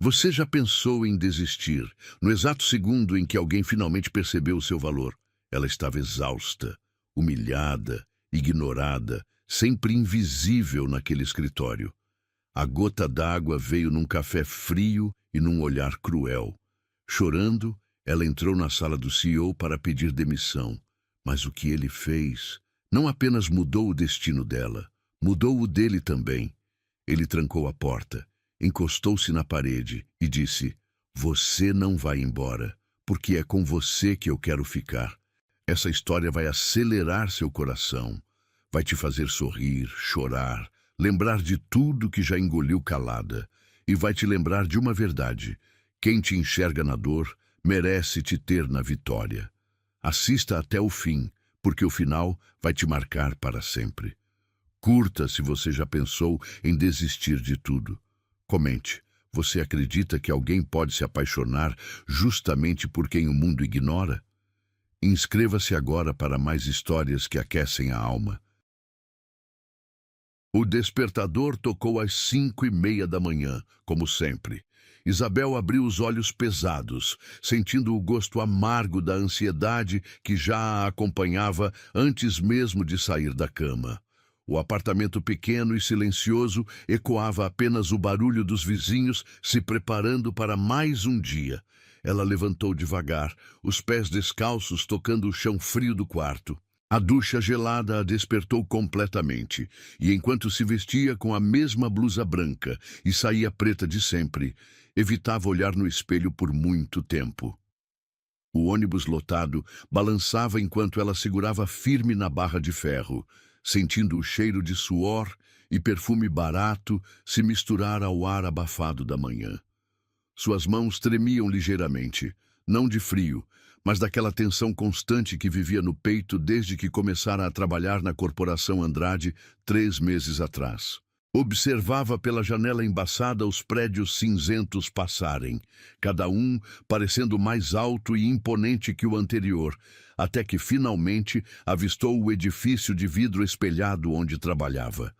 Você já pensou em desistir, no exato segundo em que alguém finalmente percebeu o seu valor? Ela estava exausta, humilhada, ignorada, sempre invisível naquele escritório. A gota d'água veio num café frio e num olhar cruel. Chorando, ela entrou na sala do CEO para pedir demissão. Mas o que ele fez não apenas mudou o destino dela, mudou o dele também. Ele trancou a porta, encostou-se na parede e disse: "Você não vai embora, porque é com você que eu quero ficar." Essa história vai acelerar seu coração, vai te fazer sorrir, chorar, lembrar de tudo que já engoliu calada, e vai te lembrar de uma verdade: quem te enxerga na dor merece te ter na vitória. Assista até o fim, porque o final vai te marcar para sempre. Curta se você já pensou em desistir de tudo. Comente: você acredita que alguém pode se apaixonar justamente por quem o mundo ignora? Inscreva-se agora para mais histórias que aquecem a alma. O despertador tocou às 5:30 da manhã, como sempre. Isabel abriu os olhos pesados, sentindo o gosto amargo da ansiedade que já a acompanhava antes mesmo de sair da cama. O apartamento pequeno e silencioso ecoava apenas o barulho dos vizinhos se preparando para mais um dia. Ela levantou devagar, os pés descalços tocando o chão frio do quarto. A ducha gelada a despertou completamente, e enquanto se vestia com a mesma blusa branca e saía preta de sempre, evitava olhar no espelho por muito tempo. O ônibus lotado balançava enquanto ela segurava firme na barra de ferro, sentindo o cheiro de suor e perfume barato se misturar ao ar abafado da manhã. Suas mãos tremiam ligeiramente, não de frio, mas daquela tensão constante que vivia no peito desde que começara a trabalhar na Corporação Andrade 3 meses atrás. Observava pela janela embaçada os prédios cinzentos passarem, cada um parecendo mais alto e imponente que o anterior, até que finalmente avistou o edifício de vidro espelhado onde trabalhava.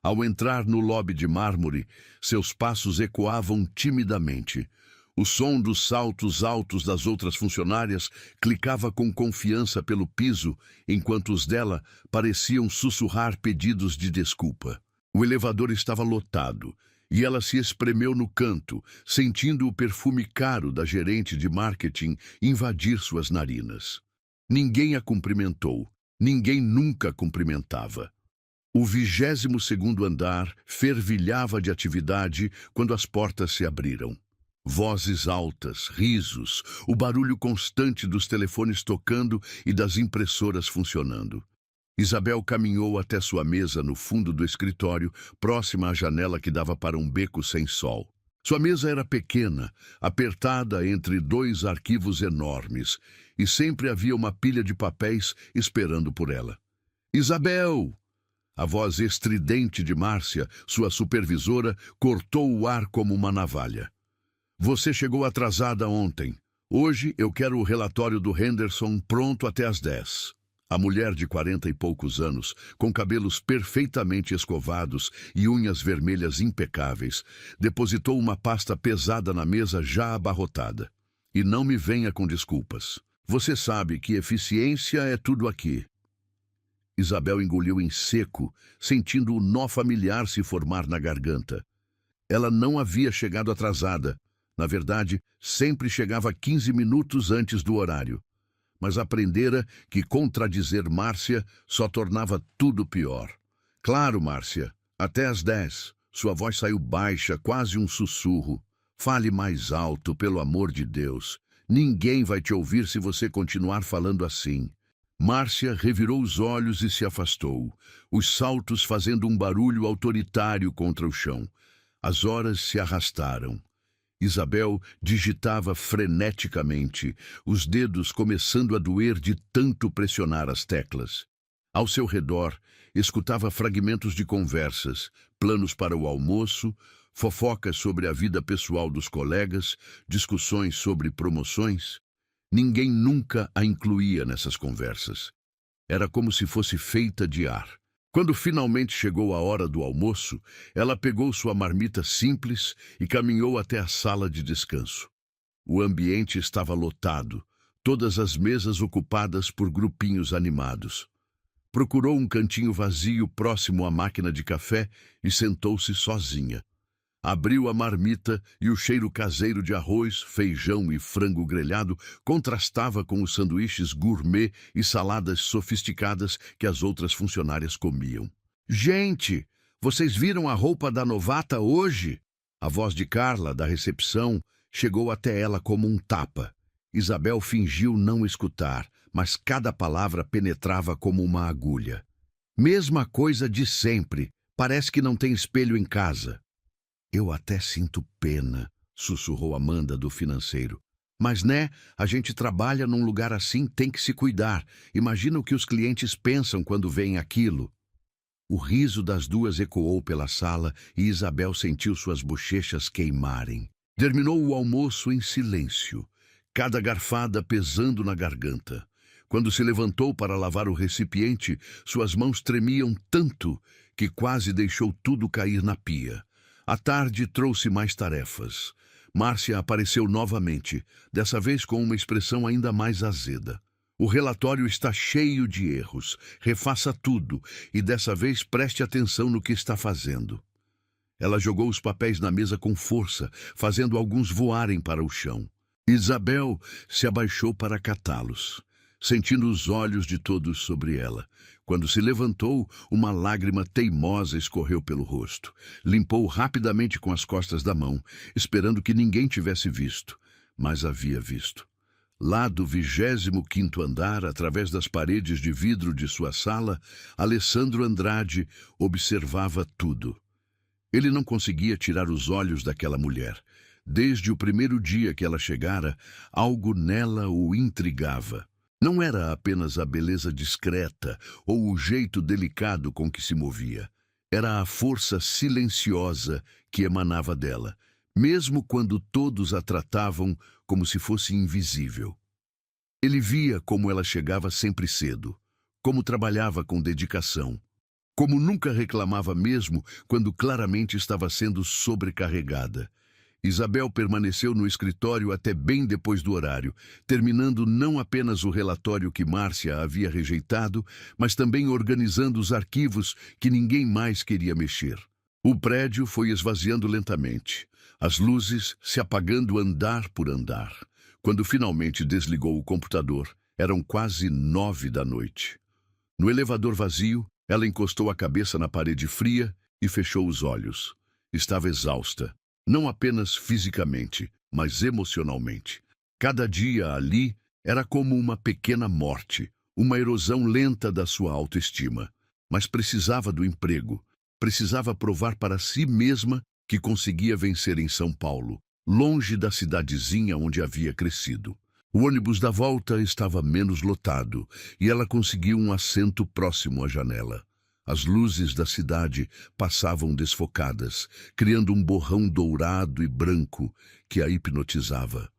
Ao entrar no lobby de mármore, seus passos ecoavam timidamente. O som dos saltos altos das outras funcionárias clicava com confiança pelo piso, enquanto os dela pareciam sussurrar pedidos de desculpa. O elevador estava lotado, e ela se espremeu no canto, sentindo o perfume caro da gerente de marketing invadir suas narinas. Ninguém a cumprimentou, ninguém nunca cumprimentava. O 22º andar fervilhava de atividade quando as portas se abriram. Vozes altas, risos, o barulho constante dos telefones tocando e das impressoras funcionando. Isabel caminhou até sua mesa no fundo do escritório, próxima à janela que dava para um beco sem sol. Sua mesa era pequena, apertada entre 2 arquivos enormes, e sempre havia uma pilha de papéis esperando por ela. "Isabel!" A voz estridente de Márcia, sua supervisora, cortou o ar como uma navalha. "Você chegou atrasada ontem. Hoje eu quero o relatório do Henderson pronto até às 10. A mulher de 40 e poucos anos, com cabelos perfeitamente escovados e unhas vermelhas impecáveis, depositou uma pasta pesada na mesa já abarrotada. "E não me venha com desculpas. Você sabe que eficiência é tudo aqui." Isabel engoliu em seco, sentindo o nó familiar se formar na garganta. Ela não havia chegado atrasada. Na verdade, sempre chegava 15 minutos antes do horário. Mas aprendera que contradizer Márcia só tornava tudo pior. "Claro, Márcia, até às 10. Sua voz saiu baixa, quase um sussurro. "Fale mais alto, pelo amor de Deus. Ninguém vai te ouvir se você continuar falando assim." Márcia revirou os olhos e se afastou, os saltos fazendo um barulho autoritário contra o chão. As horas se arrastaram. Isabel digitava freneticamente, os dedos começando a doer de tanto pressionar as teclas. Ao seu redor, escutava fragmentos de conversas, planos para o almoço, fofocas sobre a vida pessoal dos colegas, discussões sobre promoções. Ninguém nunca a incluía nessas conversas. Era como se fosse feita de ar. Quando finalmente chegou a hora do almoço, ela pegou sua marmita simples e caminhou até a sala de descanso. O ambiente estava lotado, todas as mesas ocupadas por grupinhos animados. Procurou um cantinho vazio próximo à máquina de café e sentou-se sozinha. Abriu a marmita e o cheiro caseiro de arroz, feijão e frango grelhado contrastava com os sanduíches gourmet e saladas sofisticadas que as outras funcionárias comiam. Gente, vocês viram a roupa da novata hoje? A voz de Carla, da recepção, chegou até ela como um tapa. Isabel fingiu não escutar, mas cada palavra penetrava como uma agulha. Mesma coisa de sempre. Parece que não tem espelho em casa. Eu até sinto pena, sussurrou Amanda do financeiro. Mas né, a gente trabalha num lugar assim, tem que se cuidar. Imagina o que os clientes pensam quando veem aquilo. O riso das duas ecoou pela sala e Isabel sentiu suas bochechas queimarem. Terminou o almoço em silêncio, cada garfada pesando na garganta. Quando se levantou para lavar o recipiente, suas mãos tremiam tanto que quase deixou tudo cair na pia. A tarde trouxe mais tarefas. Márcia apareceu novamente, dessa vez com uma expressão ainda mais azeda. O relatório está cheio de erros. Refaça tudo e dessa vez preste atenção no que está fazendo. Ela jogou os papéis na mesa com força, fazendo alguns voarem para o chão. Isabel se abaixou para catá-los, sentindo os olhos de todos sobre ela. Quando se levantou, uma lágrima teimosa escorreu pelo rosto. Limpou rapidamente com as costas da mão, esperando que ninguém tivesse visto. Mas havia visto. Lá do 25º andar, através das paredes de vidro de sua sala, Alessandro Andrade observava tudo. Ele não conseguia tirar os olhos daquela mulher. Desde o primeiro dia que ela chegara, algo nela o intrigava. Não era apenas a beleza discreta ou o jeito delicado com que se movia. Era a força silenciosa que emanava dela, mesmo quando todos a tratavam como se fosse invisível. Ele via como ela chegava sempre cedo, como trabalhava com dedicação, como nunca reclamava mesmo quando claramente estava sendo sobrecarregada. Isabel permaneceu no escritório até bem depois do horário, terminando não apenas o relatório que Márcia havia rejeitado, mas também organizando os arquivos que ninguém mais queria mexer. O prédio foi esvaziando lentamente, as luzes se apagando andar por andar. Quando finalmente desligou o computador, eram quase 9 da noite. No elevador vazio, ela encostou a cabeça na parede fria e fechou os olhos. Estava exausta. Não apenas fisicamente, mas emocionalmente. Cada dia ali era como uma pequena morte, uma erosão lenta da sua autoestima. Mas precisava do emprego, precisava provar para si mesma que conseguia vencer em São Paulo, longe da cidadezinha onde havia crescido. O ônibus da volta estava menos lotado e ela conseguiu um assento próximo à janela. As luzes da cidade passavam desfocadas, criando um borrão dourado e branco que a hipnotizava.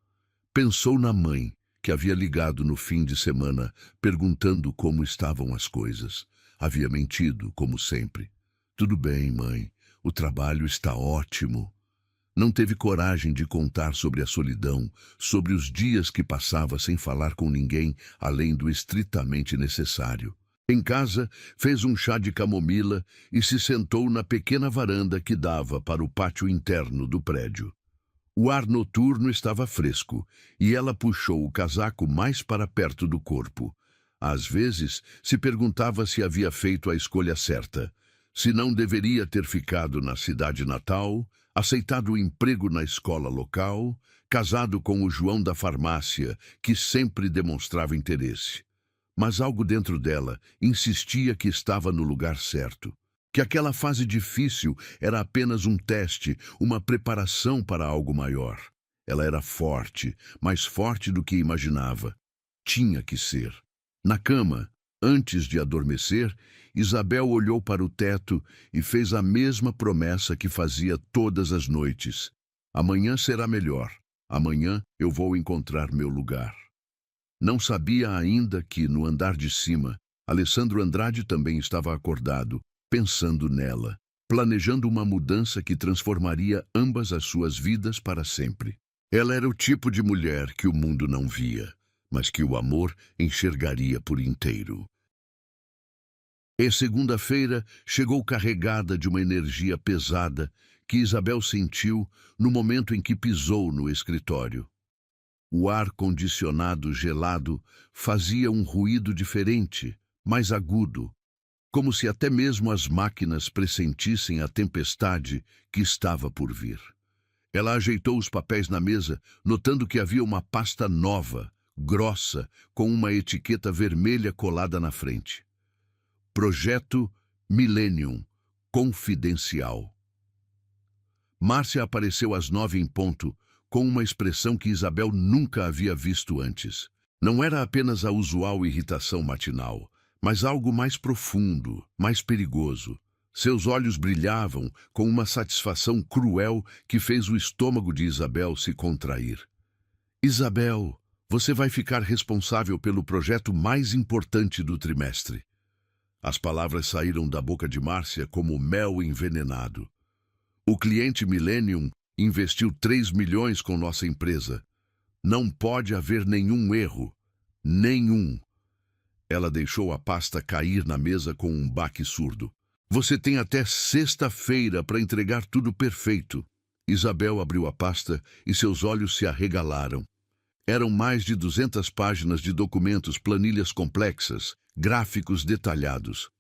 Pensou na mãe, que havia ligado no fim de semana, perguntando como estavam as coisas. Havia mentido, como sempre. Tudo bem, mãe, o trabalho está ótimo. Não teve coragem de contar sobre a solidão, sobre os dias que passava sem falar com ninguém além do estritamente necessário. Em casa, fez um chá de camomila e se sentou na pequena varanda que dava para o pátio interno do prédio. O ar noturno estava fresco e ela puxou o casaco mais para perto do corpo. Às vezes, se perguntava se havia feito a escolha certa, se não deveria ter ficado na cidade natal, aceitado o emprego na escola local, casado com o João da farmácia, que sempre demonstrava interesse. Mas algo dentro dela insistia que estava no lugar certo, que aquela fase difícil era apenas um teste, uma preparação para algo maior. Ela era forte, mais forte do que imaginava. Tinha que ser. Na cama, antes de adormecer, Isabel olhou para o teto e fez a mesma promessa que fazia todas as noites. Amanhã será melhor. Amanhã eu vou encontrar meu lugar. Não sabia ainda que, no andar de cima, Alessandro Andrade também estava acordado, pensando nela, planejando uma mudança que transformaria ambas as suas vidas para sempre. Ela era o tipo de mulher que o mundo não via, mas que o amor enxergaria por inteiro. E segunda-feira chegou carregada de uma energia pesada que Isabel sentiu no momento em que pisou no escritório. O ar-condicionado gelado fazia um ruído diferente, mais agudo, como se até mesmo as máquinas pressentissem a tempestade que estava por vir. Ela ajeitou os papéis na mesa, notando que havia uma pasta nova, grossa, com uma etiqueta vermelha colada na frente. Projeto Millennium, confidencial. Márcia apareceu às 9 em ponto, com uma expressão que Isabel nunca havia visto antes. Não era apenas a usual irritação matinal, mas algo mais profundo, mais perigoso. Seus olhos brilhavam com uma satisfação cruel que fez o estômago de Isabel se contrair. Isabel, você vai ficar responsável pelo projeto mais importante do trimestre. As palavras saíram da boca de Márcia como mel envenenado. O cliente Millennium investiu 3 milhões com nossa empresa. Não pode haver nenhum erro. Nenhum. Ela deixou a pasta cair na mesa com um baque surdo. Você tem até sexta-feira para entregar tudo perfeito. Isabel abriu a pasta e seus olhos se arregalaram. Eram mais de 200 páginas de documentos, planilhas complexas, gráficos detalhados.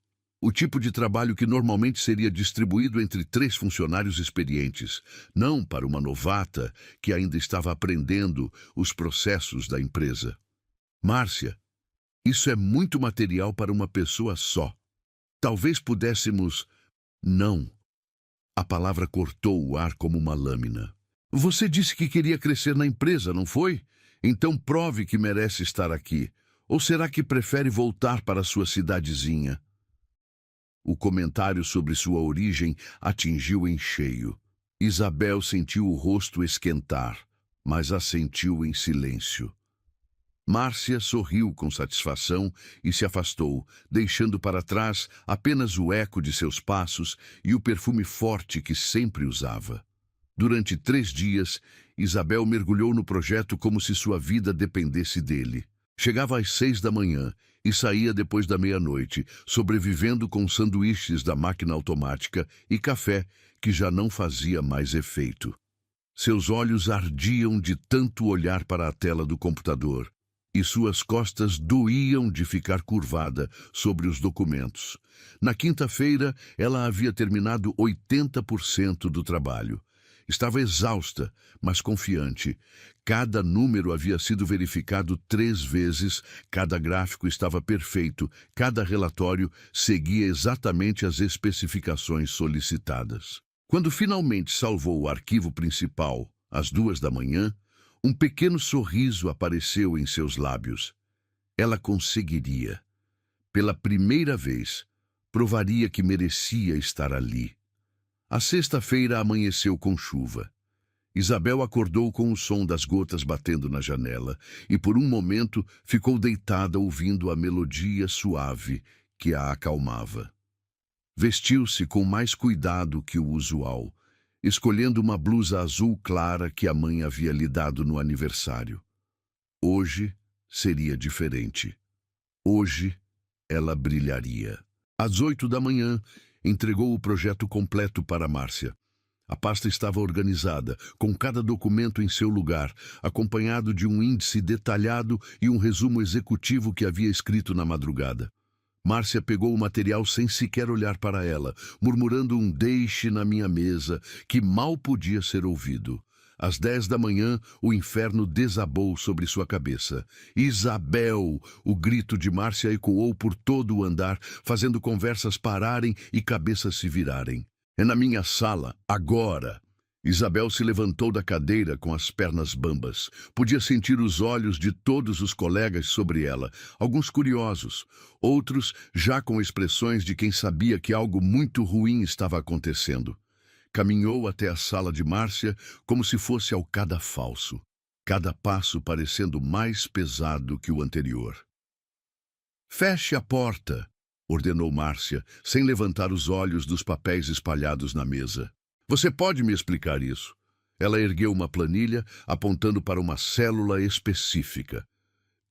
O tipo de trabalho que normalmente seria distribuído entre 3 funcionários experientes, não para uma novata que ainda estava aprendendo os processos da empresa. Márcia, isso é muito material para uma pessoa só. Talvez pudéssemos... Não. A palavra cortou o ar como uma lâmina. Você disse que queria crescer na empresa, não foi? Então prove que merece estar aqui. Ou será que prefere voltar para sua cidadezinha? O comentário sobre sua origem atingiu em cheio. Isabel sentiu o rosto esquentar, mas assentiu em silêncio. Márcia sorriu com satisfação e se afastou, deixando para trás apenas o eco de seus passos e o perfume forte que sempre usava. Durante 3 dias, Isabel mergulhou no projeto como se sua vida dependesse dele. Chegava às 6 da manhã e saía depois da meia-noite, sobrevivendo com sanduíches da máquina automática e café que já não fazia mais efeito. Seus olhos ardiam de tanto olhar para a tela do computador e suas costas doíam de ficar curvada sobre os documentos. Na quinta-feira, ela havia terminado 80% do trabalho. Estava exausta, mas confiante. Cada número havia sido verificado 3 vezes, cada gráfico estava perfeito, cada relatório seguia exatamente as especificações solicitadas. Quando finalmente salvou o arquivo principal, às 2 da manhã, um pequeno sorriso apareceu em seus lábios. Ela conseguiria. Pela primeira vez, provaria que merecia estar ali. A sexta-feira amanheceu com chuva. Isabel acordou com o som das gotas batendo na janela e por um momento ficou deitada ouvindo a melodia suave que a acalmava. Vestiu-se com mais cuidado que o usual, escolhendo uma blusa azul clara que a mãe havia lhe dado no aniversário. Hoje seria diferente. Hoje ela brilharia. Às 8 da manhã, entregou o projeto completo para Márcia. A pasta estava organizada, com cada documento em seu lugar, acompanhado de um índice detalhado e um resumo executivo que havia escrito na madrugada. Márcia pegou o material sem sequer olhar para ela, murmurando um "deixe na minha mesa", que mal podia ser ouvido. Às 10 da manhã, o inferno desabou sobre sua cabeça. "Isabel!" O grito de Márcia ecoou por todo o andar, fazendo conversas pararem e cabeças se virarem. "É na minha sala, agora!" Isabel se levantou da cadeira com as pernas bambas. Podia sentir os olhos de todos os colegas sobre ela, alguns curiosos, outros já com expressões de quem sabia que algo muito ruim estava acontecendo. Caminhou até a sala de Márcia como se fosse ao cadafalso, cada passo parecendo mais pesado que o anterior. Feche a porta, ordenou Márcia, sem levantar os olhos dos papéis espalhados na mesa. Você pode me explicar isso? Ela ergueu uma planilha, apontando para uma célula específica.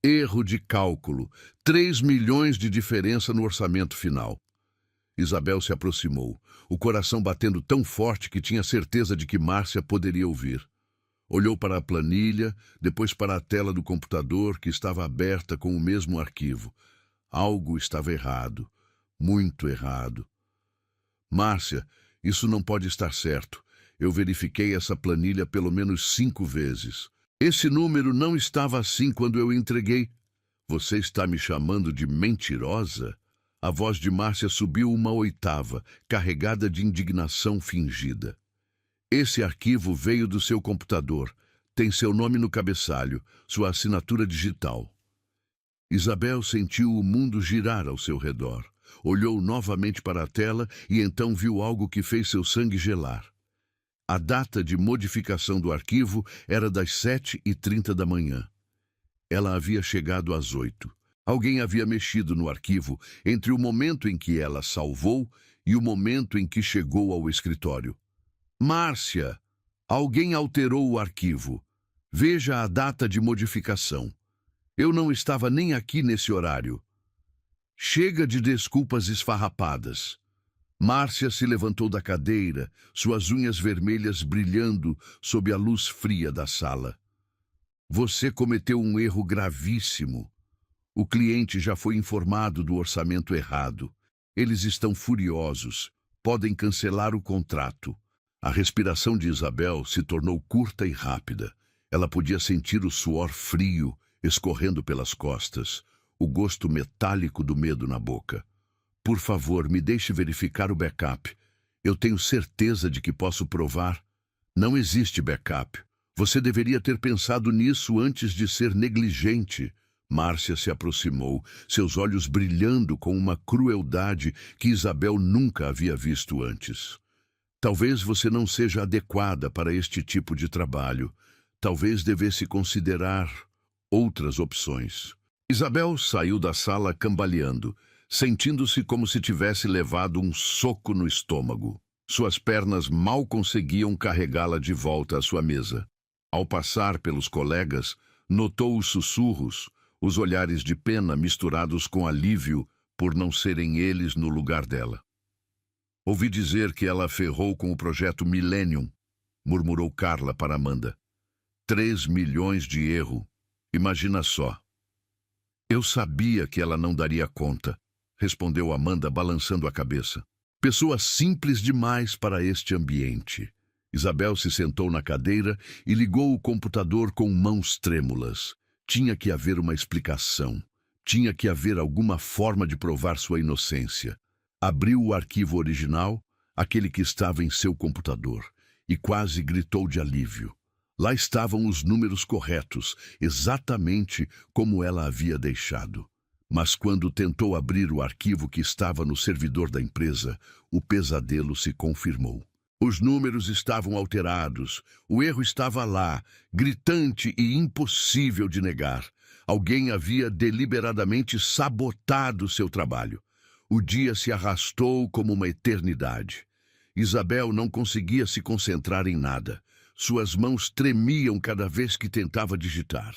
Erro de cálculo. 3 milhões de diferença no orçamento final. Isabel se aproximou, o coração batendo tão forte que tinha certeza de que Márcia poderia ouvir. Olhou para a planilha, depois para a tela do computador, que estava aberta com o mesmo arquivo. Algo estava errado. Muito errado. Márcia, isso não pode estar certo. Eu verifiquei essa planilha pelo menos 5 vezes. Esse número não estava assim quando eu entreguei. Você está me chamando de mentirosa? A voz de Márcia subiu uma oitava, carregada de indignação fingida. Esse arquivo veio do seu computador. Tem seu nome no cabeçalho, sua assinatura digital. Isabel sentiu o mundo girar ao seu redor. Olhou novamente para a tela e então viu algo que fez seu sangue gelar. A data de modificação do arquivo era das 7h30 da manhã. Ela havia chegado às 8. Alguém havia mexido no arquivo entre o momento em que ela salvou e o momento em que chegou ao escritório. Márcia, alguém alterou o arquivo. Veja a data de modificação. Eu não estava nem aqui nesse horário. Chega de desculpas esfarrapadas. Márcia se levantou da cadeira, suas unhas vermelhas brilhando sob a luz fria da sala. Você cometeu um erro gravíssimo. O cliente já foi informado do orçamento errado. Eles estão furiosos. Podem cancelar o contrato. A respiração de Isabel se tornou curta e rápida. Ela podia sentir o suor frio escorrendo pelas costas, o gosto metálico do medo na boca. Por favor, me deixe verificar o backup. Eu tenho certeza de que posso provar. Não existe backup. Você deveria ter pensado nisso antes de ser negligente. Márcia se aproximou, seus olhos brilhando com uma crueldade que Isabel nunca havia visto antes. Talvez você não seja adequada para este tipo de trabalho. Talvez devesse considerar outras opções. Isabel saiu da sala cambaleando, sentindo-se como se tivesse levado um soco no estômago. Suas pernas mal conseguiam carregá-la de volta à sua mesa. Ao passar pelos colegas, notou os sussurros, os olhares de pena misturados com alívio por não serem eles no lugar dela. Ouvi dizer que ela ferrou com o projeto Millennium, murmurou Carla para Amanda. 3 milhões de erro. Imagina só. Eu sabia que ela não daria conta, respondeu Amanda balançando a cabeça. Pessoa simples demais para este ambiente. Isabel se sentou na cadeira e ligou o computador com mãos trêmulas. Tinha que haver uma explicação. Tinha que haver alguma forma de provar sua inocência. Abriu o arquivo original, aquele que estava em seu computador, e quase gritou de alívio. Lá estavam os números corretos, exatamente como ela havia deixado. Mas quando tentou abrir o arquivo que estava no servidor da empresa, o pesadelo se confirmou. Os números estavam alterados, o erro estava lá, gritante e impossível de negar. Alguém havia deliberadamente sabotado seu trabalho. O dia se arrastou como uma eternidade. Isabel não conseguia se concentrar em nada. Suas mãos tremiam cada vez que tentava digitar.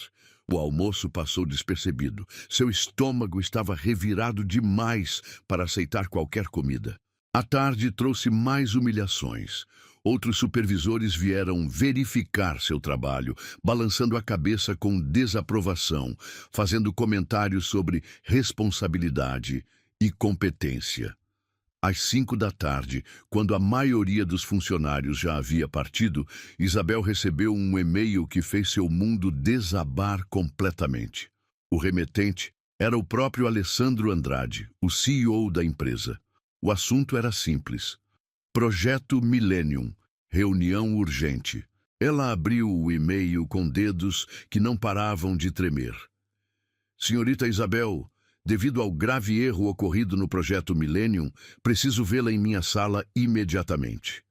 O almoço passou despercebido. Seu estômago estava revirado demais para aceitar qualquer comida. A tarde trouxe mais humilhações. Outros supervisores vieram verificar seu trabalho, balançando a cabeça com desaprovação, fazendo comentários sobre responsabilidade e competência. Às 5 da tarde, quando a maioria dos funcionários já havia partido, Isabel recebeu um e-mail que fez seu mundo desabar completamente. O remetente era o próprio Alessandro Andrade, o CEO da empresa. O assunto era simples. Projeto Millennium, reunião urgente. Ela abriu o e-mail com dedos que não paravam de tremer. Senhorita Isabel, devido ao grave erro ocorrido no projeto Millennium, preciso vê-la em minha sala imediatamente.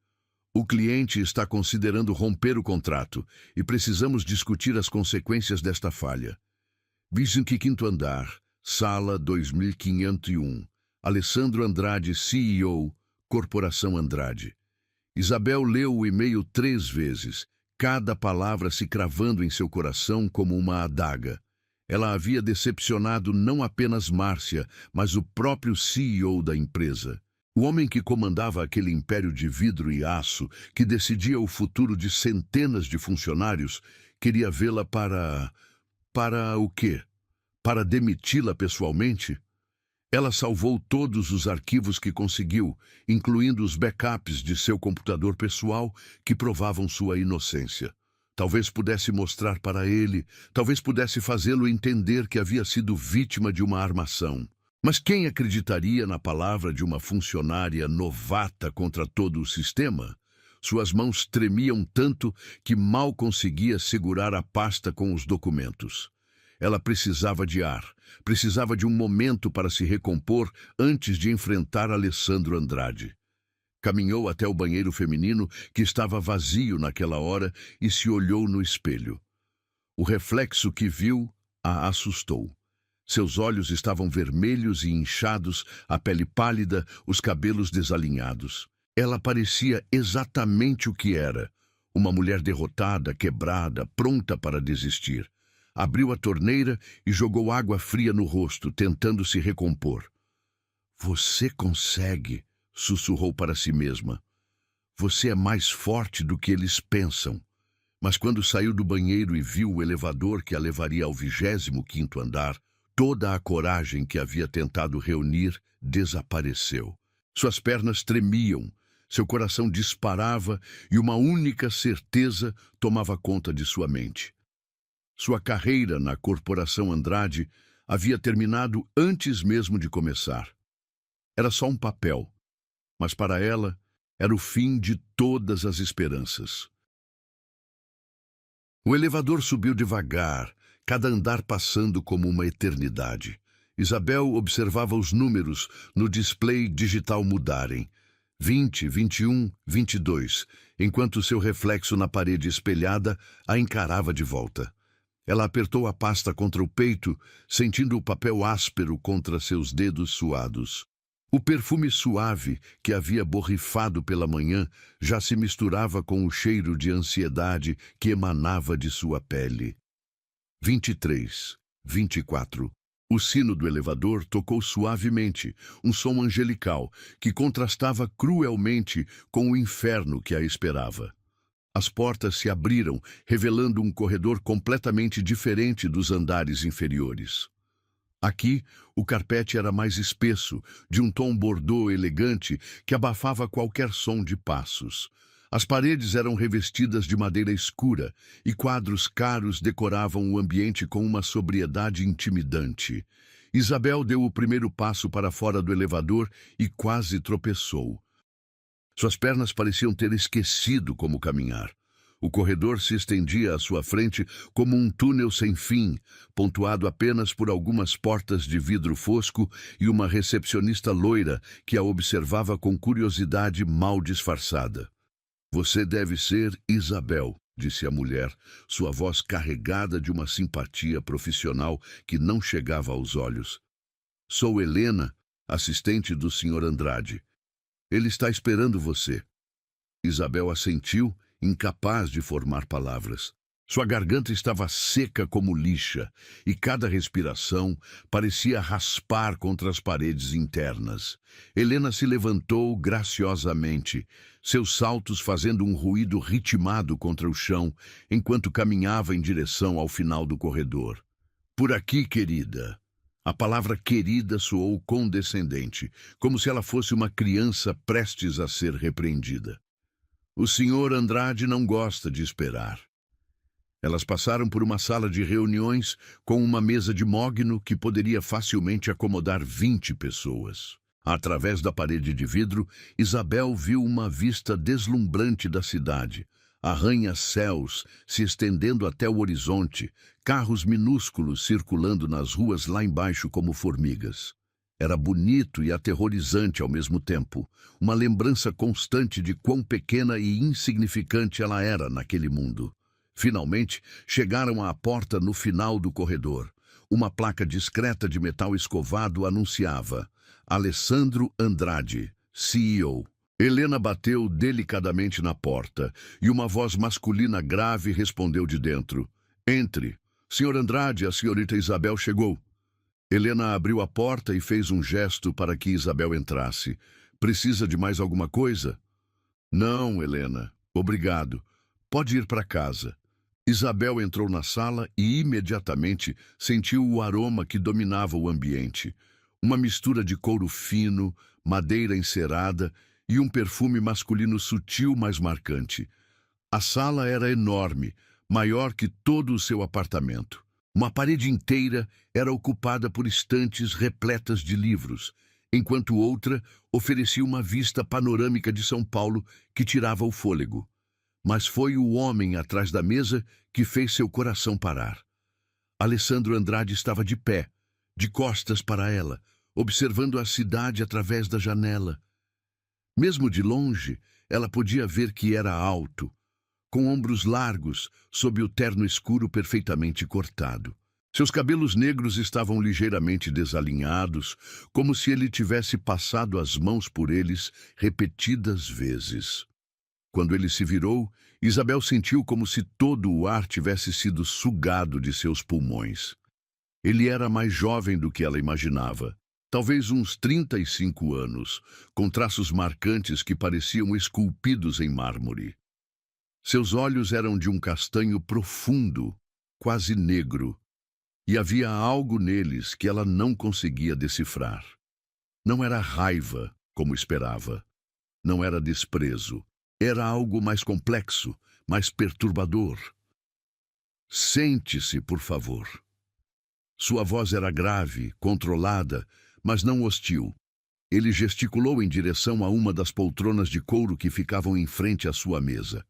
O cliente está considerando romper o contrato e precisamos discutir as consequências desta falha. 25º andar, Sala 2501. Alessandro Andrade, CEO, Corporação Andrade. Isabel leu o e-mail 3 vezes, cada palavra se cravando em seu coração como uma adaga. Ela havia decepcionado não apenas Márcia, mas o próprio CEO da empresa. O homem que comandava aquele império de vidro e aço, que decidia o futuro de centenas de funcionários, queria vê-la para... Para o quê? Para demiti-la pessoalmente? Ela salvou todos os arquivos que conseguiu, incluindo os backups de seu computador pessoal que provavam sua inocência. Talvez pudesse mostrar para ele, talvez pudesse fazê-lo entender que havia sido vítima de uma armação. Mas quem acreditaria na palavra de uma funcionária novata contra todo o sistema? Suas mãos tremiam tanto que mal conseguia segurar a pasta com os documentos. Ela precisava de ar, precisava de um momento para se recompor antes de enfrentar Alessandro Andrade. Caminhou até o banheiro feminino, que estava vazio naquela hora, e se olhou no espelho. O reflexo que viu a assustou. Seus olhos estavam vermelhos e inchados, a pele pálida, os cabelos desalinhados. Ela parecia exatamente o que era, uma mulher derrotada, quebrada, pronta para desistir. Abriu a torneira e jogou água fria no rosto, tentando se recompor. "Você consegue", sussurrou para si mesma. "Você é mais forte do que eles pensam." Mas quando saiu do banheiro e viu o elevador que a levaria ao 25º andar, toda a coragem que havia tentado reunir desapareceu. Suas pernas tremiam, seu coração disparava e uma única certeza tomava conta de sua mente. Sua carreira na Corporação Andrade havia terminado antes mesmo de começar. Era só um papel, mas para ela era o fim de todas as esperanças. O elevador subiu devagar, cada andar passando como uma eternidade. Isabel observava os números no display digital mudarem. 20, 21, 22, enquanto seu reflexo na parede espelhada a encarava de volta. Ela apertou a pasta contra o peito, sentindo o papel áspero contra seus dedos suados. O perfume suave que havia borrifado pela manhã já se misturava com o cheiro de ansiedade que emanava de sua pele. 23, 24. O sino do elevador tocou suavemente, um som angelical que contrastava cruelmente com o inferno que a esperava. As portas se abriram, revelando um corredor completamente diferente dos andares inferiores. Aqui, o carpete era mais espesso, de um tom bordô elegante que abafava qualquer som de passos. As paredes eram revestidas de madeira escura e quadros caros decoravam o ambiente com uma sobriedade intimidante. Isabel deu o primeiro passo para fora do elevador e quase tropeçou. Suas pernas pareciam ter esquecido como caminhar. O corredor se estendia à sua frente como um túnel sem fim, pontuado apenas por algumas portas de vidro fosco e uma recepcionista loira que a observava com curiosidade mal disfarçada. "Você deve ser Isabel", disse a mulher, sua voz carregada de uma simpatia profissional que não chegava aos olhos. "Sou Helena, assistente do Sr. Andrade. Ele está esperando você." Isabel assentiu, incapaz de formar palavras. Sua garganta estava seca como lixa, e cada respiração parecia raspar contra as paredes internas. Helena se levantou graciosamente, seus saltos fazendo um ruído ritmado contra o chão, enquanto caminhava em direção ao final do corredor. "Por aqui, querida." A palavra querida soou condescendente, como se ela fosse uma criança prestes a ser repreendida. "O Sr. Andrade não gosta de esperar." Elas passaram por uma sala de reuniões com uma mesa de mogno que poderia facilmente acomodar 20 pessoas. Através da parede de vidro, Isabel viu uma vista deslumbrante da cidade. Arranha-céus se estendendo até o horizonte, carros minúsculos circulando nas ruas lá embaixo como formigas. Era bonito e aterrorizante ao mesmo tempo, uma lembrança constante de quão pequena e insignificante ela era naquele mundo. Finalmente, chegaram à porta no final do corredor. uma placa discreta de metal escovado anunciava: Alessandro Andrade, CEO. Helena bateu delicadamente na porta e uma voz masculina grave respondeu de dentro: Entre. Senhor Andrade, a senhorita Isabel chegou. Helena abriu a porta e fez um gesto para que Isabel entrasse. Precisa de mais alguma coisa? Não, Helena. Obrigado. Pode ir para casa. Isabel entrou na sala e imediatamente sentiu o aroma que dominava o ambiente. Uma mistura de couro fino, madeira encerada e um perfume masculino sutil, mas marcante. A sala era enorme, maior que todo o seu apartamento. Uma parede inteira era ocupada por estantes repletas de livros, enquanto outra oferecia uma vista panorâmica de São Paulo que tirava o fôlego. Mas foi o homem atrás da mesa que fez seu coração parar. Alessandro Andrade estava de pé, de costas para ela, observando a cidade através da janela. Mesmo de longe, ela podia ver que era alto, com ombros largos, sob o terno escuro perfeitamente cortado. Seus cabelos negros estavam ligeiramente desalinhados, como se ele tivesse passado as mãos por eles repetidas vezes. Quando ele se virou, Isabel sentiu como se todo o ar tivesse sido sugado de seus pulmões. Ele era mais jovem do que ela imaginava, talvez uns 35 anos, com traços marcantes que pareciam esculpidos em mármore. Seus olhos eram de um castanho profundo, quase negro, e havia algo neles que ela não conseguia decifrar. Não era raiva, como esperava. Não era desprezo. Era algo mais complexo, mais perturbador. Sente-se, por favor. Sua voz era grave, controlada, mas não hostil. Ele gesticulou em direção a uma das poltronas de couro que ficavam em frente à sua mesa.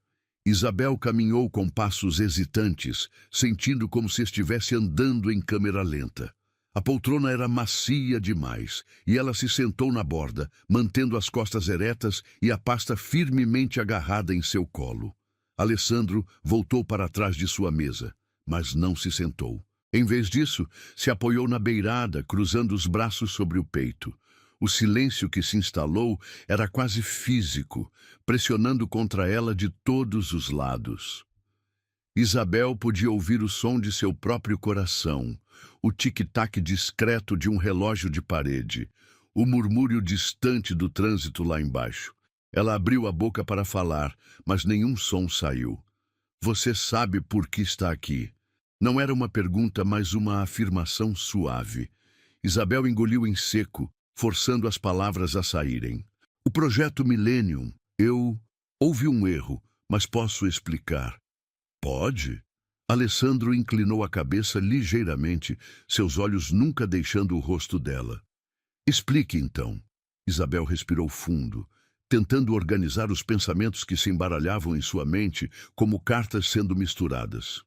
Isabel caminhou com passos hesitantes, sentindo como se estivesse andando em câmera lenta. A poltrona era macia demais, e ela se sentou na borda, mantendo as costas eretas e a pasta firmemente agarrada em seu colo. Alessandro voltou para trás de sua mesa, mas não se sentou. Em vez disso, se apoiou na beirada, cruzando os braços sobre o peito. O silêncio que se instalou era quase físico, pressionando contra ela de todos os lados. Isabel podia ouvir o som de seu próprio coração, o tic-tac discreto de um relógio de parede, o murmúrio distante do trânsito lá embaixo. Ela abriu a boca para falar, mas nenhum som saiu. Você sabe por que está aqui? Não era uma pergunta, mas uma afirmação suave. Isabel engoliu em seco, forçando as palavras a saírem. O projeto Millennium, Houve um erro, mas posso explicar. Pode? Alessandro inclinou a cabeça ligeiramente, seus olhos nunca deixando o rosto dela. Explique, então. Isabel respirou fundo, tentando organizar os pensamentos que se embaralhavam em sua mente como cartas sendo misturadas.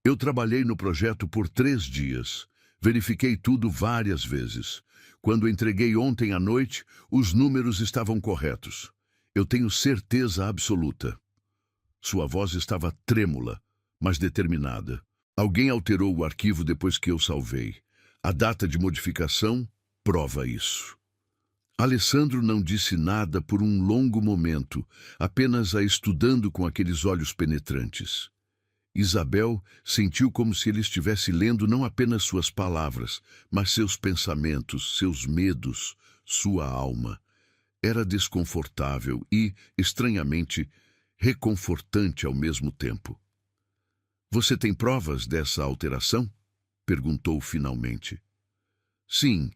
Eu trabalhei no projeto por 3 dias. Verifiquei tudo várias vezes. Quando entreguei ontem à noite, os números estavam corretos. Eu tenho certeza absoluta. Sua voz estava trêmula, mas determinada. Alguém alterou o arquivo depois que eu salvei. A data de modificação prova isso. Alessandro não disse nada por um longo momento, apenas a estudando com aqueles olhos penetrantes. Isabel sentiu como se ele estivesse lendo não apenas suas palavras, mas seus pensamentos, seus medos, sua alma. Era desconfortável e, estranhamente, reconfortante ao mesmo tempo. Você tem provas dessa alteração? Perguntou finalmente. Sim.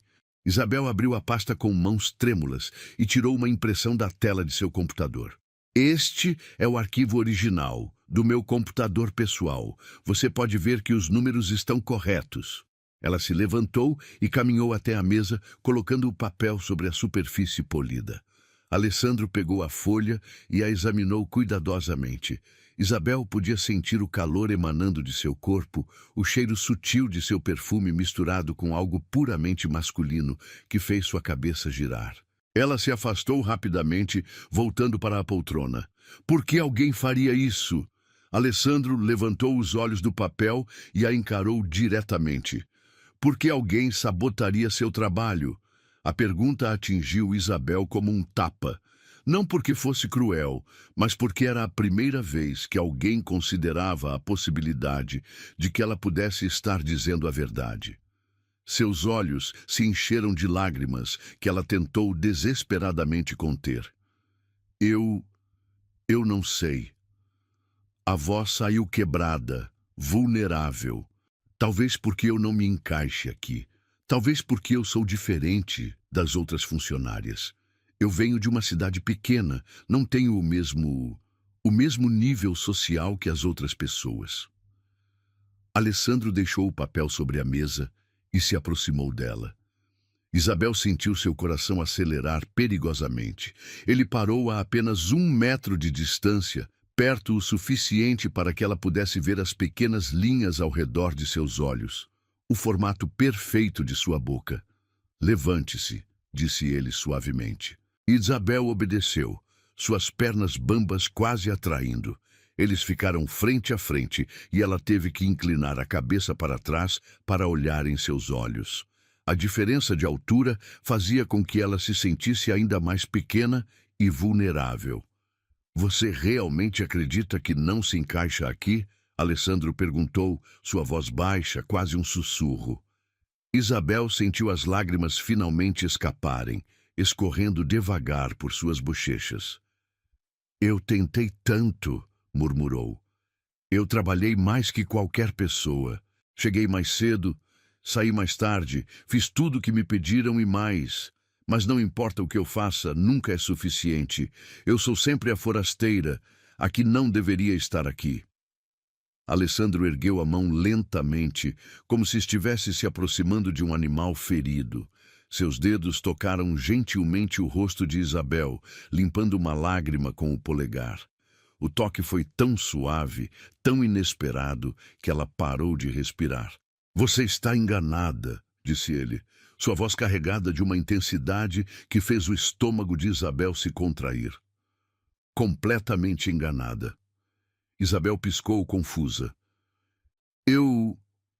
Isabel abriu a pasta com mãos trêmulas e tirou uma impressão da tela de seu computador. Este é o arquivo original, do meu computador pessoal. Você pode ver que os números estão corretos. Ela se levantou e caminhou até a mesa, colocando o papel sobre a superfície polida. Alessandro pegou a folha e a examinou cuidadosamente. Isabel podia sentir o calor emanando de seu corpo, o cheiro sutil de seu perfume misturado com algo puramente masculino que fez sua cabeça girar. Ela se afastou rapidamente, voltando para a poltrona. Por que alguém faria isso? Alessandro levantou os olhos do papel e a encarou diretamente. Por que alguém sabotaria seu trabalho? A pergunta atingiu Isabel como um tapa. Não porque fosse cruel, mas porque era a primeira vez que alguém considerava a possibilidade de que ela pudesse estar dizendo a verdade. Seus olhos se encheram de lágrimas que ela tentou desesperadamente conter. Eu não sei. A voz saiu quebrada, vulnerável. Talvez porque eu não me encaixe aqui. Talvez porque eu sou diferente das outras funcionárias. Eu venho de uma cidade pequena, não tenho o mesmo nível social que as outras pessoas. Alessandro deixou o papel sobre a mesa e se aproximou dela. Isabel sentiu seu coração acelerar perigosamente. Ele parou a apenas 1 metro de distância, perto o suficiente para que ela pudesse ver as pequenas linhas ao redor de seus olhos, o formato perfeito de sua boca. Levante-se, disse ele suavemente. Isabel obedeceu, suas pernas bambas quase a traindo. Eles ficaram frente a frente e ela teve que inclinar a cabeça para trás para olhar em seus olhos. A diferença de altura fazia com que ela se sentisse ainda mais pequena e vulnerável. Você realmente acredita que não se encaixa aqui? Alessandro perguntou, sua voz baixa, quase um sussurro. Isabel sentiu as lágrimas finalmente escaparem, escorrendo devagar por suas bochechas. Eu tentei tanto, murmurou. Eu trabalhei mais que qualquer pessoa. Cheguei mais cedo, saí mais tarde, fiz tudo o que me pediram e mais. Mas não importa o que eu faça, nunca é suficiente. Eu sou sempre a forasteira, a que não deveria estar aqui. Alessandro ergueu a mão lentamente, como se estivesse se aproximando de um animal ferido. Seus dedos tocaram gentilmente o rosto de Isabel, limpando uma lágrima com o polegar. O toque foi tão suave, tão inesperado, que ela parou de respirar. Você está enganada, disse ele, sua voz carregada de uma intensidade que fez o estômago de Isabel se contrair. Completamente enganada. Isabel piscou confusa.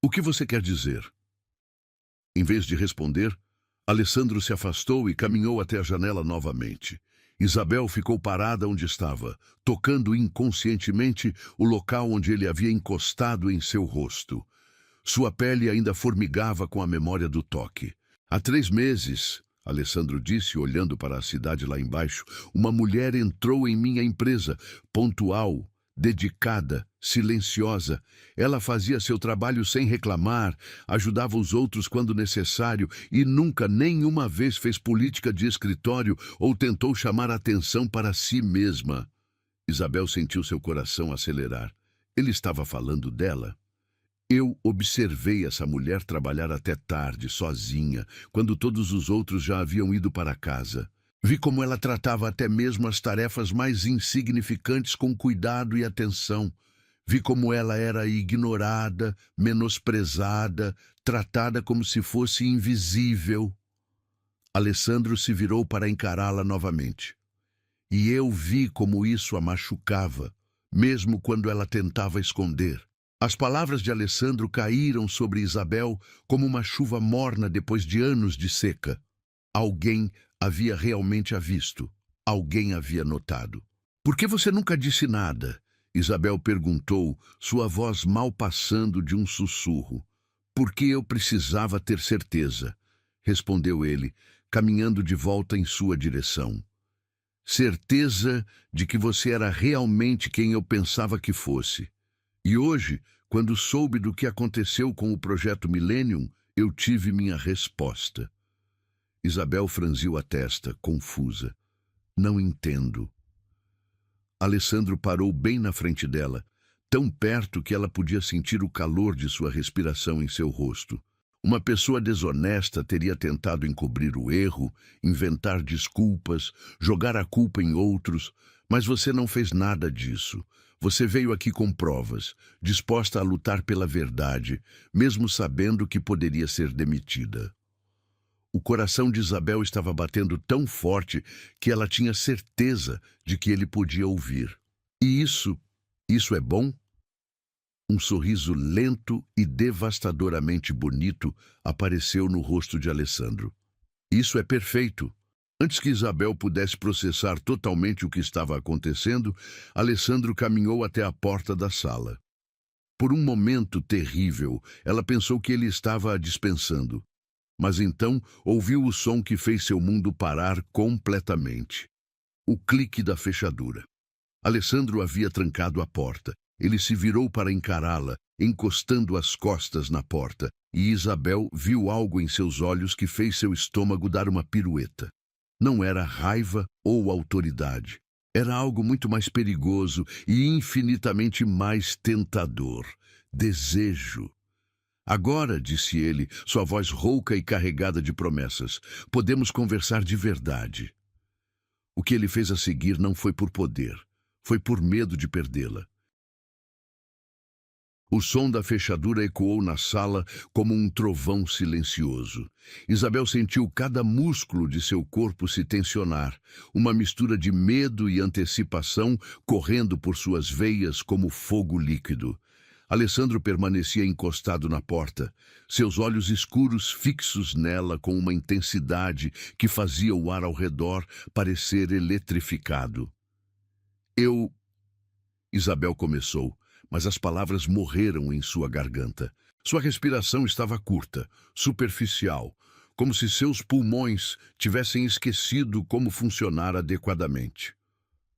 O que você quer dizer? Em vez de responder, Alessandro se afastou e caminhou até a janela novamente. Isabel ficou parada onde estava, tocando inconscientemente o local onde ele havia encostado em seu rosto. Sua pele ainda formigava com a memória do toque. Há 3 meses, Alessandro disse, olhando para a cidade lá embaixo, uma mulher entrou em minha empresa, pontual, dedicada, silenciosa. Ela fazia seu trabalho sem reclamar, ajudava os outros quando necessário e nunca, nenhuma vez, fez política de escritório ou tentou chamar atenção para si mesma. Isabel sentiu seu coração acelerar. Ele estava falando dela? Eu observei essa mulher trabalhar até tarde, sozinha, quando todos os outros já haviam ido para casa. Vi como ela tratava até mesmo as tarefas mais insignificantes com cuidado e atenção. Vi como ela era ignorada, menosprezada, tratada como se fosse invisível. Alessandro se virou para encará-la novamente. E eu vi como isso a machucava, mesmo quando ela tentava esconder. As palavras de Alessandro caíram sobre Isabel como uma chuva morna depois de anos de seca. Alguém havia realmente a visto. Alguém havia notado. Por que você nunca disse nada? Isabel perguntou, sua voz mal passando de um sussurro. Porque eu precisava ter certeza, respondeu ele, caminhando de volta em sua direção. Certeza de que você era realmente quem eu pensava que fosse. E hoje, quando soube do que aconteceu com o projeto Millennium, eu tive minha resposta. Isabel franziu a testa, confusa. Não entendo. Alessandro parou bem na frente dela, tão perto que ela podia sentir o calor de sua respiração em seu rosto. Uma pessoa desonesta teria tentado encobrir o erro, inventar desculpas, jogar a culpa em outros, mas você não fez nada disso. Você veio aqui com provas, disposta a lutar pela verdade, mesmo sabendo que poderia ser demitida. O coração de Isabel estava batendo tão forte que ela tinha certeza de que ele podia ouvir. E isso é bom? Um sorriso lento e devastadoramente bonito apareceu no rosto de Alessandro. Isso é perfeito. Antes que Isabel pudesse processar totalmente o que estava acontecendo, Alessandro caminhou até a porta da sala. Por um momento terrível, ela pensou que ele estava a dispensando. Mas então ouviu o som que fez seu mundo parar completamente. O clique da fechadura. Alessandro havia trancado a porta. Ele se virou para encará-la, encostando as costas na porta, e Isabel viu algo em seus olhos que fez seu estômago dar uma pirueta. Não era raiva ou autoridade. Era algo muito mais perigoso e infinitamente mais tentador. Desejo. Agora, disse ele, sua voz rouca e carregada de promessas, podemos conversar de verdade. O que ele fez a seguir não foi por poder, foi por medo de perdê-la. O som da fechadura ecoou na sala como um trovão silencioso. Isabel sentiu cada músculo de seu corpo se tensionar, uma mistura de medo e antecipação correndo por suas veias como fogo líquido. Alessandro permanecia encostado na porta, seus olhos escuros fixos nela com uma intensidade que fazia o ar ao redor parecer eletrificado. Isabel começou, mas as palavras morreram em sua garganta. Sua respiração estava curta, superficial, como se seus pulmões tivessem esquecido como funcionar adequadamente.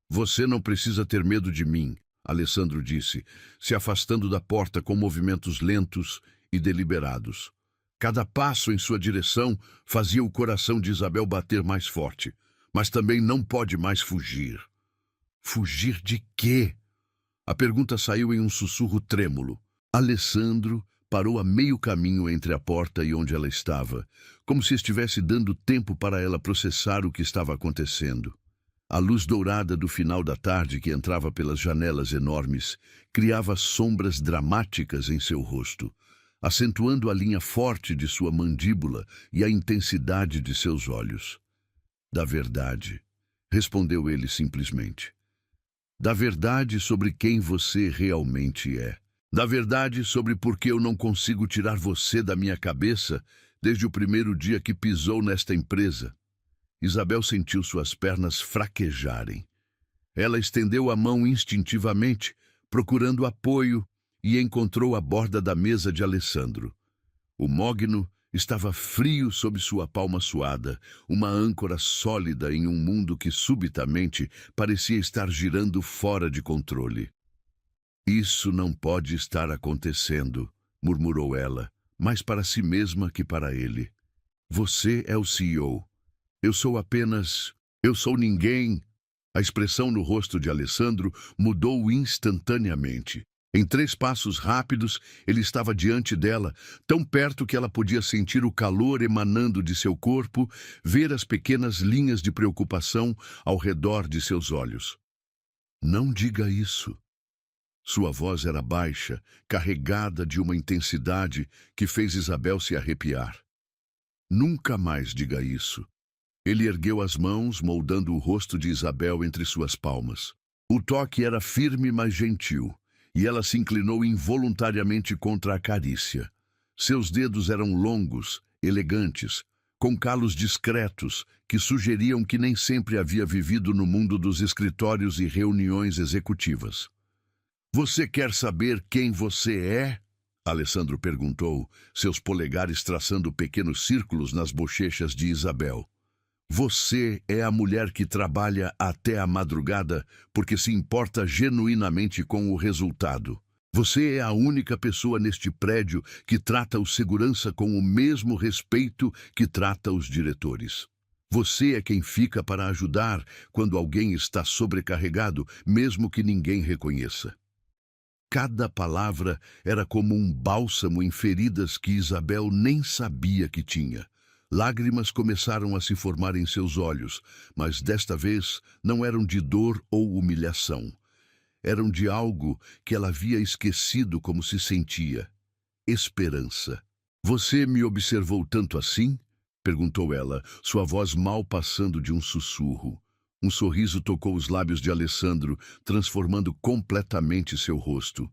Você não precisa ter medo de mim, Alessandro disse, se afastando da porta com movimentos lentos e deliberados. Cada passo em sua direção fazia o coração de Isabel bater mais forte, mas também não pode mais fugir. Fugir de quê? A pergunta saiu em um sussurro trêmulo. Alessandro parou a meio caminho entre a porta e onde ela estava, como se estivesse dando tempo para ela processar o que estava acontecendo. A luz dourada do final da tarde que entrava pelas janelas enormes criava sombras dramáticas em seu rosto, acentuando a linha forte de sua mandíbula e a intensidade de seus olhos. Da verdade, respondeu ele simplesmente. Da verdade sobre quem você realmente é. Da verdade sobre por que eu não consigo tirar você da minha cabeça desde o primeiro dia que pisou nesta empresa. Isabel sentiu suas pernas fraquejarem. Ela estendeu a mão instintivamente, procurando apoio, e encontrou a borda da mesa de Alessandro. O mogno estava frio sob sua palma suada, uma âncora sólida em um mundo que subitamente parecia estar girando fora de controle. Isso não pode estar acontecendo, murmurou ela, mais para si mesma que para ele. Você é o CEO. Eu sou ninguém. A expressão no rosto de Alessandro mudou instantaneamente. Em 3 passos rápidos, ele estava diante dela, tão perto que ela podia sentir o calor emanando de seu corpo, ver as pequenas linhas de preocupação ao redor de seus olhos. Não diga isso. Sua voz era baixa, carregada de uma intensidade que fez Isabel se arrepiar. Nunca mais diga isso. Ele ergueu as mãos, moldando o rosto de Isabel entre suas palmas. O toque era firme, mas gentil, e ela se inclinou involuntariamente contra a carícia. Seus dedos eram longos, elegantes, com calos discretos que sugeriam que nem sempre havia vivido no mundo dos escritórios e reuniões executivas. Você quer saber quem você é? Alessandro perguntou, seus polegares traçando pequenos círculos nas bochechas de Isabel. Você é a mulher que trabalha até a madrugada porque se importa genuinamente com o resultado. Você é a única pessoa neste prédio que trata o segurança com o mesmo respeito que trata os diretores. Você é quem fica para ajudar quando alguém está sobrecarregado, mesmo que ninguém reconheça. Cada palavra era como um bálsamo em feridas que Isabel nem sabia que tinha. Lágrimas começaram a se formar em seus olhos, mas desta vez não eram de dor ou humilhação. Eram de algo que ela havia esquecido como se sentia. Esperança. Você me observou tanto assim? Perguntou ela, sua voz mal passando de um sussurro. Um sorriso tocou os lábios de Alessandro, transformando completamente seu rosto.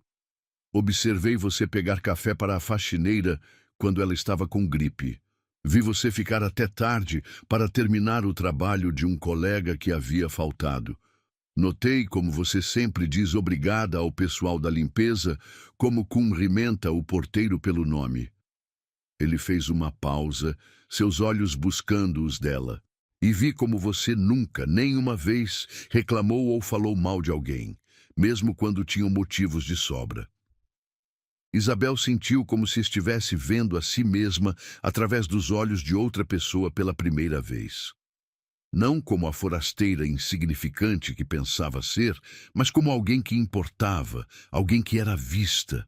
Observei você pegar café para a faxineira quando ela estava com gripe. Vi você ficar até tarde para terminar o trabalho de um colega que havia faltado. Notei como você sempre diz obrigada ao pessoal da limpeza, como cumprimenta o porteiro pelo nome. Ele fez uma pausa, seus olhos buscando os dela. E vi como você nunca, nem uma vez, reclamou ou falou mal de alguém, mesmo quando tinham motivos de sobra. Isabel sentiu como se estivesse vendo a si mesma através dos olhos de outra pessoa pela primeira vez. Não como a forasteira insignificante que pensava ser, mas como alguém que importava, alguém que era vista.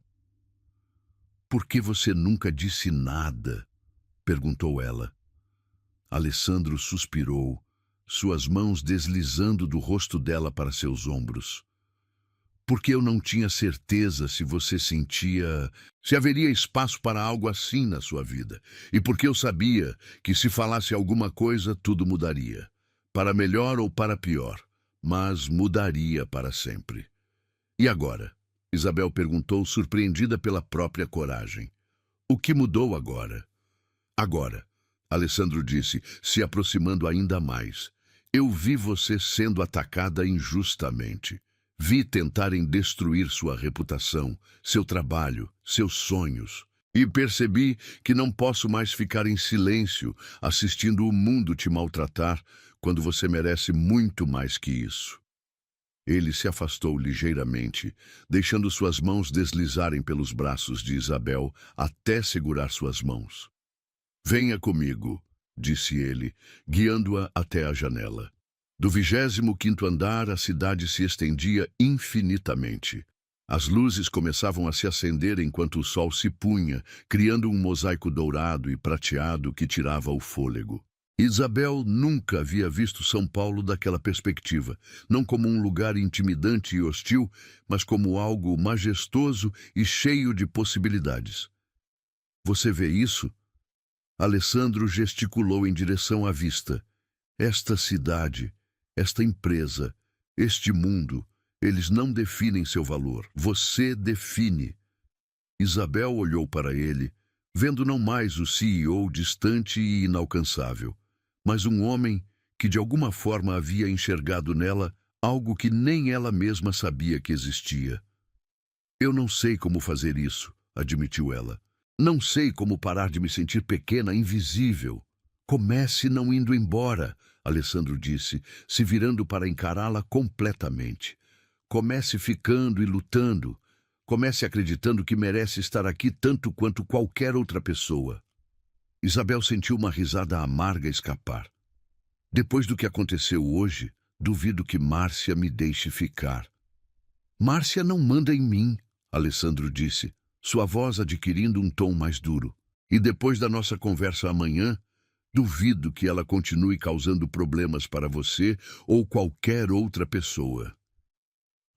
"Por que você nunca disse nada?" perguntou ela. Alessandro suspirou, suas mãos deslizando do rosto dela para seus ombros. "Porque eu não tinha certeza se você sentia, se haveria espaço para algo assim na sua vida. E porque eu sabia que se falasse alguma coisa, tudo mudaria. Para melhor ou para pior, mas mudaria para sempre." "E agora?" Isabel perguntou, surpreendida pela própria coragem. "O que mudou agora?" "Agora," Alessandro disse, se aproximando ainda mais. "Eu vi você sendo atacada injustamente. Vi tentarem destruir sua reputação, seu trabalho, seus sonhos. E percebi que não posso mais ficar em silêncio, assistindo o mundo te maltratar, quando você merece muito mais que isso." Ele se afastou ligeiramente, deixando suas mãos deslizarem pelos braços de Isabel até segurar suas mãos. "Venha comigo," disse ele, guiando-a até a janela. Do 25º andar, a cidade se estendia infinitamente. As luzes começavam a se acender enquanto o sol se punha, criando um mosaico dourado e prateado que tirava o fôlego. Isabel nunca havia visto São Paulo daquela perspectiva, não como um lugar intimidante e hostil, mas como algo majestoso e cheio de possibilidades. "Você vê isso?" Alessandro gesticulou em direção à vista. "Esta cidade, esta empresa, este mundo, eles não definem seu valor. Você define." Isabel olhou para ele, vendo não mais o CEO distante e inalcançável, mas um homem que de alguma forma havia enxergado nela algo que nem ela mesma sabia que existia. "Eu não sei como fazer isso," admitiu ela. "Não sei como parar de me sentir pequena, invisível." "Comece não indo embora," Alessandro disse, se virando para encará-la completamente. "Comece ficando e lutando. Comece acreditando que merece estar aqui tanto quanto qualquer outra pessoa." Isabel sentiu uma risada amarga escapar. "Depois do que aconteceu hoje, duvido que Márcia me deixe ficar." "Márcia não manda em mim," Alessandro disse, sua voz adquirindo um tom mais duro. "E depois da nossa conversa amanhã, duvido que ela continue causando problemas para você ou qualquer outra pessoa."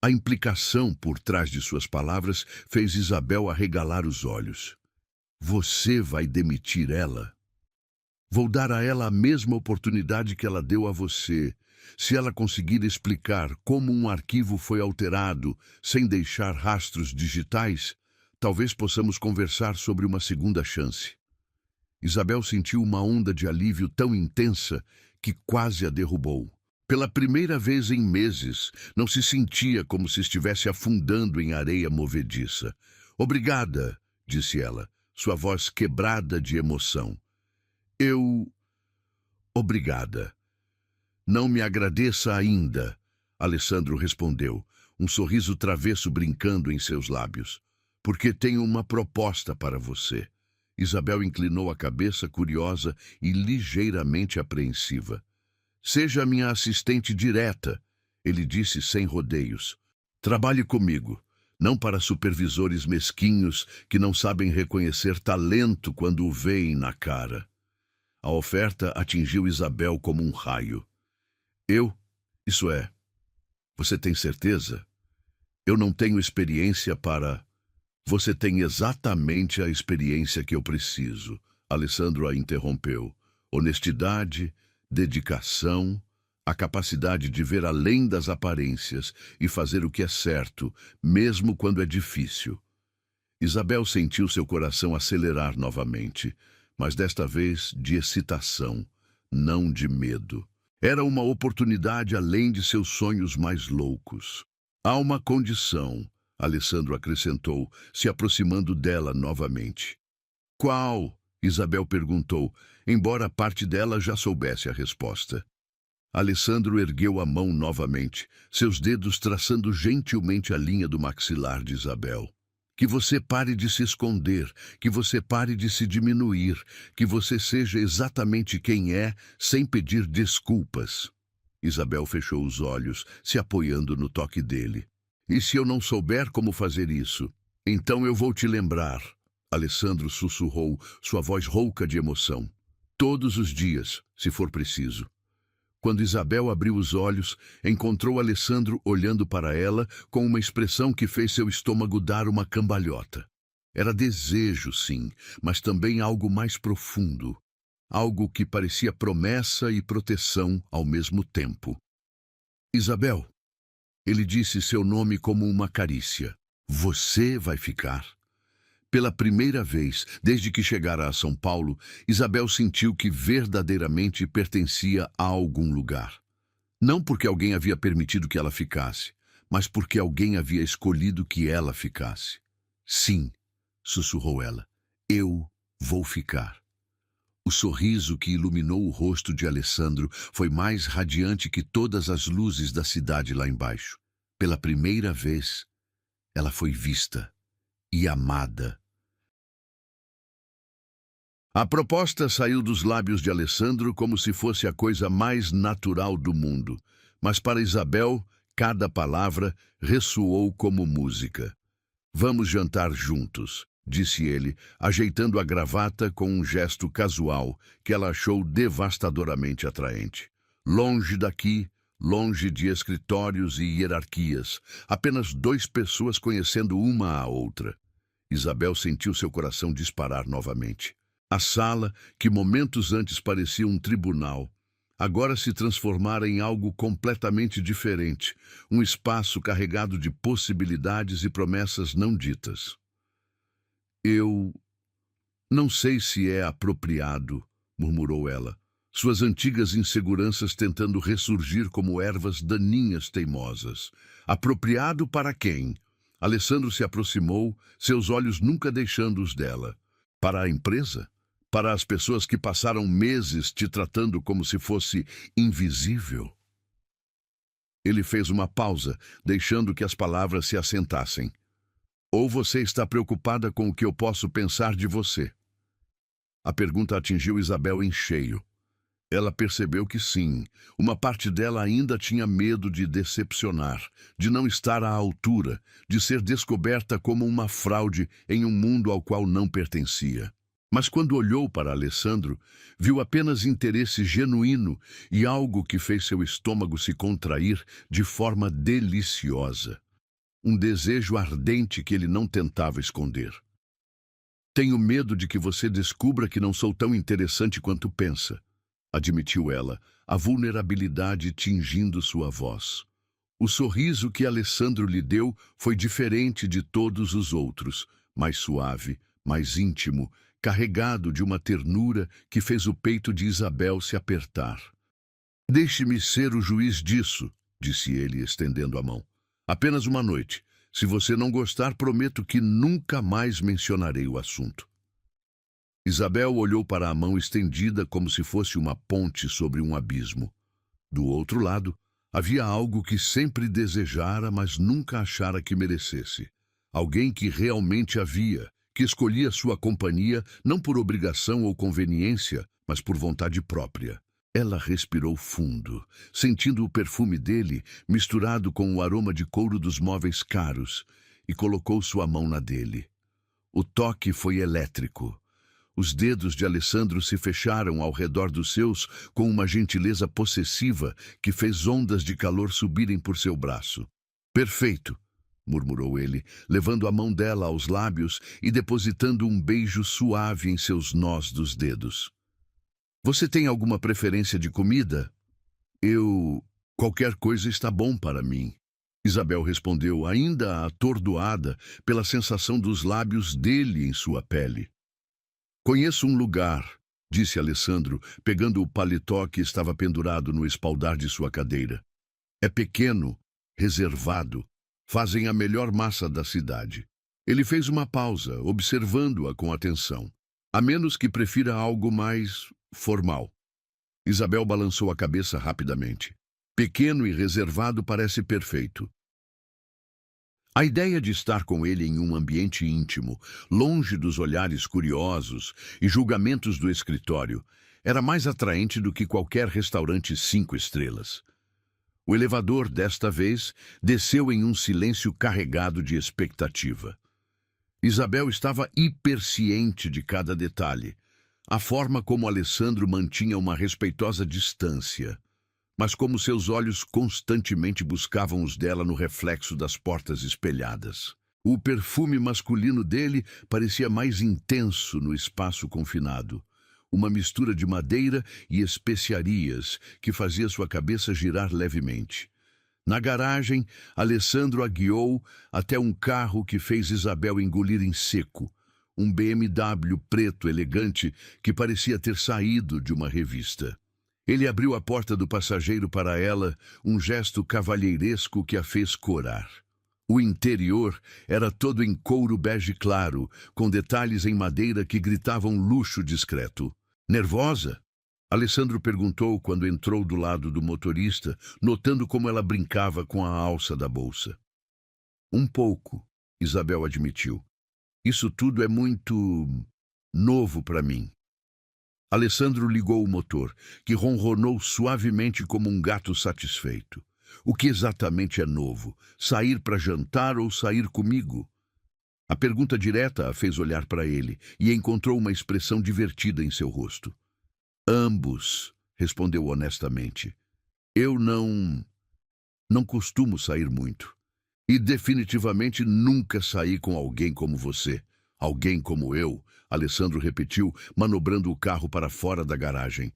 A implicação por trás de suas palavras fez Isabel arregalar os olhos. "Você vai demitir ela?" "Vou dar a ela a mesma oportunidade que ela deu a você. Se ela conseguir explicar como um arquivo foi alterado sem deixar rastros digitais, talvez possamos conversar sobre uma segunda chance." Isabel sentiu uma onda de alívio tão intensa que quase a derrubou. Pela primeira vez em meses, não se sentia como se estivesse afundando em areia movediça. "Obrigada," disse ela, sua voz quebrada de emoção. Obrigada." "Não me agradeça ainda," Alessandro respondeu, um sorriso travesso brincando em seus lábios. "Porque tenho uma proposta para você." Isabel inclinou a cabeça, curiosa e ligeiramente apreensiva. "Seja minha assistente direta," ele disse sem rodeios. "Trabalhe comigo, não para supervisores mesquinhos que não sabem reconhecer talento quando o veem na cara." A oferta atingiu Isabel como um raio. Isso é, você tem certeza? Eu não tenho experiência para..." "Você tem exatamente a experiência que eu preciso," Alessandro a interrompeu. "Honestidade, dedicação, a capacidade de ver além das aparências e fazer o que é certo, mesmo quando é difícil." Isabel sentiu seu coração acelerar novamente, mas desta vez de excitação, não de medo. Era uma oportunidade além de seus sonhos mais loucos. Há uma condição, Alessandro acrescentou, se aproximando dela novamente. Qual? Isabel perguntou, embora parte dela já soubesse a resposta. Alessandro ergueu a mão novamente, seus dedos traçando gentilmente a linha do maxilar de Isabel. Que você pare de se esconder, que você pare de se diminuir, que você seja exatamente quem é, sem pedir desculpas. Isabel fechou os olhos, se apoiando no toque dele. E se eu não souber como fazer isso? Então eu vou te lembrar. Alessandro sussurrou, sua voz rouca de emoção. Todos os dias, se for preciso. Quando Isabel abriu os olhos, encontrou Alessandro olhando para ela com uma expressão que fez seu estômago dar uma cambalhota. Era desejo, sim, mas também algo mais profundo. Algo que parecia promessa e proteção ao mesmo tempo. Isabel, ele disse seu nome como uma carícia. Você vai ficar. Pela primeira vez, desde que chegara a São Paulo, Isabel sentiu que verdadeiramente pertencia a algum lugar. Não porque alguém havia permitido que ela ficasse, mas porque alguém havia escolhido que ela ficasse. Sim, sussurrou ela, eu vou ficar. O sorriso que iluminou o rosto de Alessandro foi mais radiante que todas as luzes da cidade lá embaixo. Pela primeira vez, ela foi vista e amada. A proposta saiu dos lábios de Alessandro como se fosse a coisa mais natural do mundo, mas para Isabel, cada palavra ressoou como música. Vamos jantar juntos, disse ele, ajeitando a gravata com um gesto casual que ela achou devastadoramente atraente. Longe daqui, longe de escritórios e hierarquias, apenas duas pessoas conhecendo uma a outra. Isabel sentiu seu coração disparar novamente. A sala, que momentos antes parecia um tribunal, agora se transformara em algo completamente diferente, um espaço carregado de possibilidades e promessas não ditas. Eu não sei se é apropriado, murmurou ela, suas antigas inseguranças tentando ressurgir como ervas daninhas teimosas. Apropriado para quem? Alessandro se aproximou, seus olhos nunca deixando os dela. Para a empresa? Para as pessoas que passaram meses te tratando como se fosse invisível? Ele fez uma pausa, deixando que as palavras se assentassem. Ou você está preocupada com o que eu posso pensar de você? A pergunta atingiu Isabel em cheio. Ela percebeu que sim, uma parte dela ainda tinha medo de decepcionar, de não estar à altura, de ser descoberta como uma fraude em um mundo ao qual não pertencia. Mas quando olhou para Alessandro, viu apenas interesse genuíno e algo que fez seu estômago se contrair de forma deliciosa. Um desejo ardente que ele não tentava esconder. Tenho medo de que você descubra que não sou tão interessante quanto pensa, admitiu ela, a vulnerabilidade tingindo sua voz. O sorriso que Alessandro lhe deu foi diferente de todos os outros, mais suave, mais íntimo, carregado de uma ternura que fez o peito de Isabel se apertar. Deixe-me ser o juiz disso, disse ele, estendendo a mão. Apenas uma noite. Se você não gostar, prometo que nunca mais mencionarei o assunto. Isabel olhou para a mão estendida como se fosse uma ponte sobre um abismo. Do outro lado, havia algo que sempre desejara, mas nunca achara que merecesse. Alguém que realmente havia, que escolhia sua companhia não por obrigação ou conveniência, mas por vontade própria. Ela respirou fundo, sentindo o perfume dele misturado com o aroma de couro dos móveis caros, e colocou sua mão na dele. O toque foi elétrico. Os dedos de Alessandro se fecharam ao redor dos seus com uma gentileza possessiva que fez ondas de calor subirem por seu braço. Perfeito, murmurou ele, levando a mão dela aos lábios e depositando um beijo suave em seus nós dos dedos. Você tem alguma preferência de comida? Qualquer coisa está bom para mim. Isabel respondeu, ainda atordoada pela sensação dos lábios dele em sua pele. Conheço um lugar, disse Alessandro, pegando o paletó que estava pendurado no espaldar de sua cadeira. É pequeno, reservado. Fazem a melhor massa da cidade. Ele fez uma pausa, observando-a com atenção. A menos que prefira algo mais formal. Isabel balançou a cabeça rapidamente. Pequeno e reservado parece perfeito. A ideia de estar com ele em um ambiente íntimo, longe dos olhares curiosos e julgamentos do escritório, era mais atraente do que qualquer restaurante 5 estrelas. O elevador, desta vez, desceu em um silêncio carregado de expectativa. Isabel estava hiperciente de cada detalhe, a forma como Alessandro mantinha uma respeitosa distância, mas como seus olhos constantemente buscavam os dela no reflexo das portas espelhadas. O perfume masculino dele parecia mais intenso no espaço confinado, uma mistura de madeira e especiarias que fazia sua cabeça girar levemente. Na garagem, Alessandro a guiou até um carro que fez Isabel engolir em seco, um BMW preto elegante que parecia ter saído de uma revista. Ele abriu a porta do passageiro para ela, um gesto cavalheiresco que a fez corar. O interior era todo em couro bege claro, com detalhes em madeira que gritavam luxo discreto. Nervosa? Alessandro perguntou quando entrou do lado do motorista, notando como ela brincava com a alça da bolsa. Um pouco, Isabel admitiu. Isso tudo é muito novo para mim. Alessandro ligou o motor, que ronronou suavemente como um gato satisfeito. O que exatamente é novo? Sair para jantar ou sair comigo? A pergunta direta a fez olhar para ele e encontrou uma expressão divertida em seu rosto. Ambos, respondeu honestamente. Eu não costumo sair muito. E definitivamente nunca saí com alguém como você. Alguém como eu, Alessandro repetiu, manobrando o carro para fora da garagem.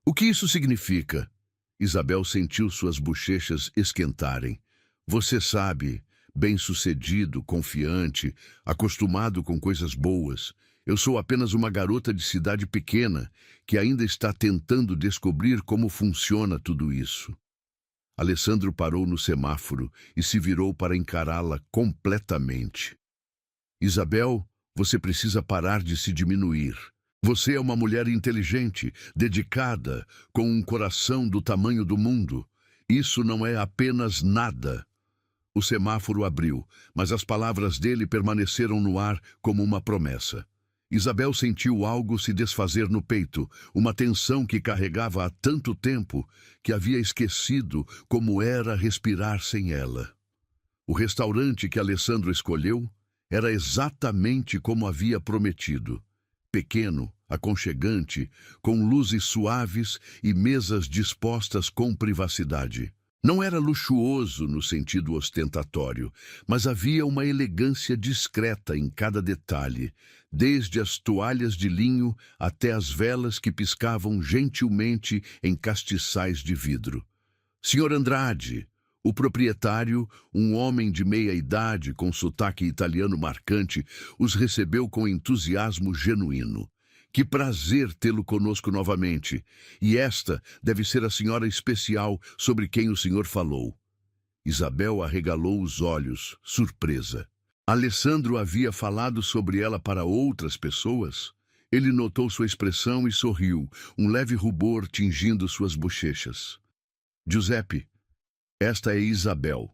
O que isso significa? Isabel sentiu suas bochechas esquentarem. Você sabe, bem-sucedido, confiante, acostumado com coisas boas. Eu sou apenas uma garota de cidade pequena que ainda está tentando descobrir como funciona tudo isso. Alessandro parou no semáforo e se virou para encará-la completamente. Isabel, você precisa parar de se diminuir. Você é uma mulher inteligente, dedicada, com um coração do tamanho do mundo. Isso não é apenas nada. O semáforo abriu, mas as palavras dele permaneceram no ar como uma promessa. Isabel sentiu algo se desfazer no peito, uma tensão que carregava há tanto tempo que havia esquecido como era respirar sem ela. O restaurante que Alessandro escolheu era exatamente como havia prometido. Pequeno, aconchegante, com luzes suaves e mesas dispostas com privacidade. Não era luxuoso no sentido ostentatório, mas havia uma elegância discreta em cada detalhe, desde as toalhas de linho até as velas que piscavam gentilmente em castiçais de vidro. Senhor Andrade, o proprietário, um homem de meia-idade com sotaque italiano marcante, os recebeu com entusiasmo genuíno. Que prazer tê-lo conosco novamente. E esta deve ser a senhora especial sobre quem o senhor falou. Isabel arregalou os olhos, surpresa. Alessandro havia falado sobre ela para outras pessoas? Ele notou sua expressão e sorriu, um leve rubor tingindo suas bochechas. Giuseppe, esta é Isabel.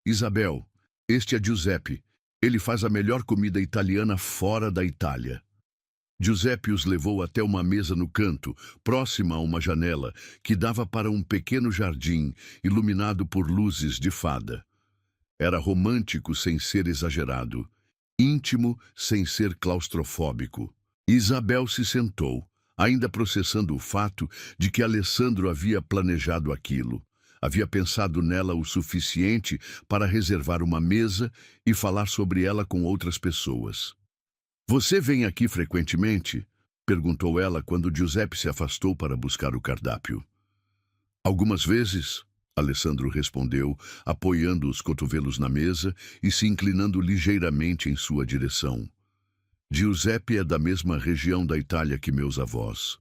Isabel, este é Giuseppe. Ele faz a melhor comida italiana fora da Itália. Giuseppe os levou até uma mesa no canto, próxima a uma janela, que dava para um pequeno jardim, iluminado por luzes de fada. Era romântico sem ser exagerado, íntimo sem ser claustrofóbico. Isabel se sentou, ainda processando o fato de que Alessandro havia planejado aquilo. Havia pensado nela o suficiente para reservar uma mesa e falar sobre ela com outras pessoas. Você vem aqui frequentemente? Perguntou ela quando Giuseppe se afastou para buscar o cardápio. Algumas vezes, Alessandro respondeu, apoiando os cotovelos na mesa e se inclinando ligeiramente em sua direção. Giuseppe é da mesma região da Itália que meus avós.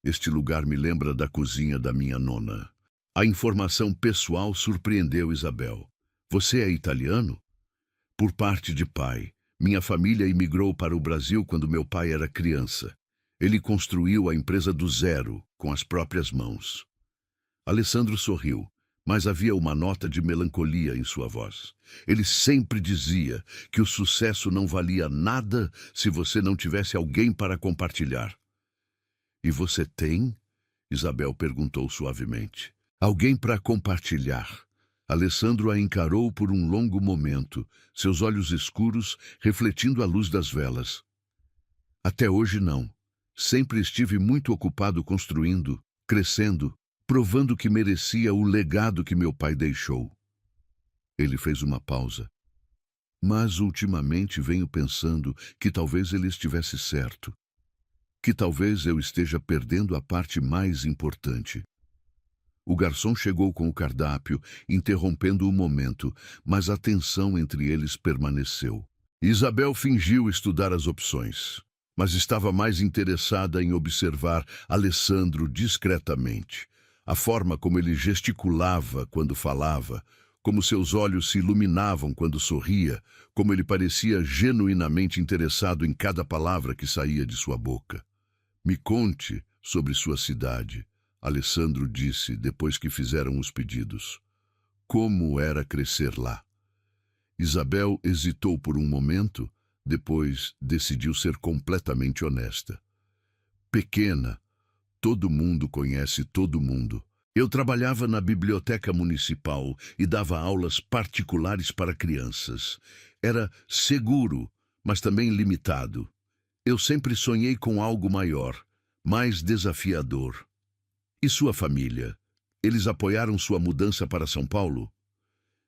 Este lugar me lembra da cozinha da minha nona. A informação pessoal surpreendeu Isabel. Você é italiano? Por parte de pai. Minha família imigrou para o Brasil quando meu pai era criança. Ele construiu a empresa do zero, com as próprias mãos. Alessandro sorriu, mas havia uma nota de melancolia em sua voz. Ele sempre dizia que o sucesso não valia nada se você não tivesse alguém para compartilhar. E você tem? Isabel perguntou suavemente. Alguém para compartilhar. Alessandro a encarou por um longo momento, seus olhos escuros refletindo a luz das velas. Até hoje não. Sempre estive muito ocupado construindo, crescendo, provando que merecia o legado que meu pai deixou. Ele fez uma pausa. Mas ultimamente venho pensando que talvez ele estivesse certo. Que talvez eu esteja perdendo a parte mais importante. O garçom chegou com o cardápio, interrompendo o momento, mas a tensão entre eles permaneceu. Isabel fingiu estudar as opções, mas estava mais interessada em observar Alessandro discretamente. A forma como ele gesticulava quando falava, como seus olhos se iluminavam quando sorria, como ele parecia genuinamente interessado em cada palavra que saía de sua boca. Me conte sobre sua cidade, Alessandro disse depois que fizeram os pedidos. Como era crescer lá? Isabel hesitou por um momento, depois decidiu ser completamente honesta. Pequena, todo mundo conhece todo mundo. Eu trabalhava na biblioteca municipal e dava aulas particulares para crianças. Era seguro, mas também limitado. Eu sempre sonhei com algo maior, mais desafiador. E sua família? Eles apoiaram sua mudança para São Paulo?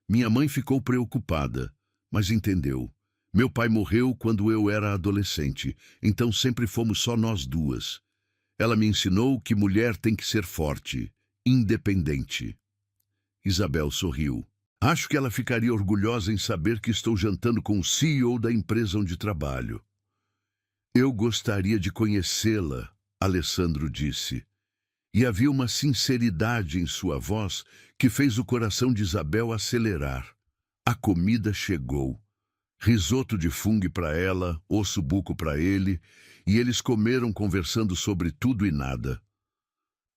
Minha mãe ficou preocupada, mas entendeu. Meu pai morreu quando eu era adolescente, então sempre fomos só nós duas. Ela me ensinou que mulher tem que ser forte, independente. Isabel sorriu. Acho que ela ficaria orgulhosa em saber que estou jantando com o CEO da empresa onde trabalho. Eu gostaria de conhecê-la, Alessandro disse. E havia uma sinceridade em sua voz que fez o coração de Isabel acelerar. A comida chegou. Risoto de fungo para ela, ossobuco para ele, e eles comeram conversando sobre tudo e nada.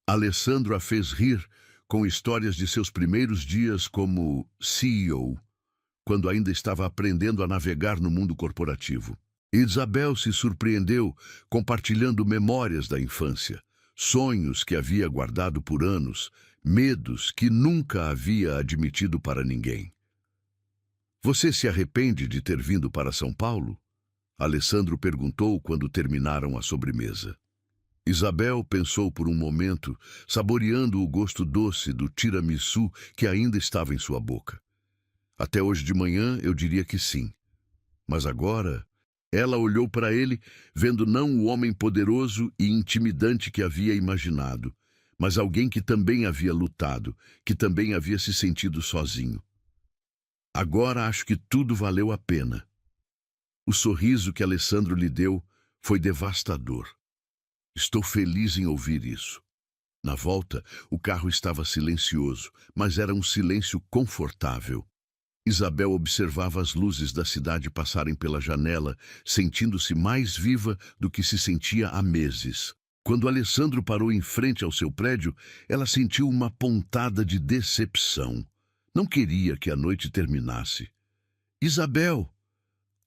Alessandro a fez rir com histórias de seus primeiros dias como CEO, quando ainda estava aprendendo a navegar no mundo corporativo. Isabel se surpreendeu compartilhando memórias da infância, sonhos que havia guardado por anos, medos que nunca havia admitido para ninguém. Você se arrepende de ter vindo para São Paulo? Alessandro perguntou quando terminaram a sobremesa. Isabel pensou por um momento, saboreando o gosto doce do tiramisu que ainda estava em sua boca. Até hoje de manhã eu diria que sim. Mas agora, ela olhou para ele, vendo não o homem poderoso e intimidante que havia imaginado, mas alguém que também havia lutado, que também havia se sentido sozinho. Agora acho que tudo valeu a pena. O sorriso que Alessandro lhe deu foi devastador. Estou feliz em ouvir isso. Na volta, o carro estava silencioso, mas era um silêncio confortável. Isabel observava as luzes da cidade passarem pela janela, sentindo-se mais viva do que se sentia há meses. Quando Alessandro parou em frente ao seu prédio, ela sentiu uma pontada de decepção. Não queria que a noite terminasse. Isabel!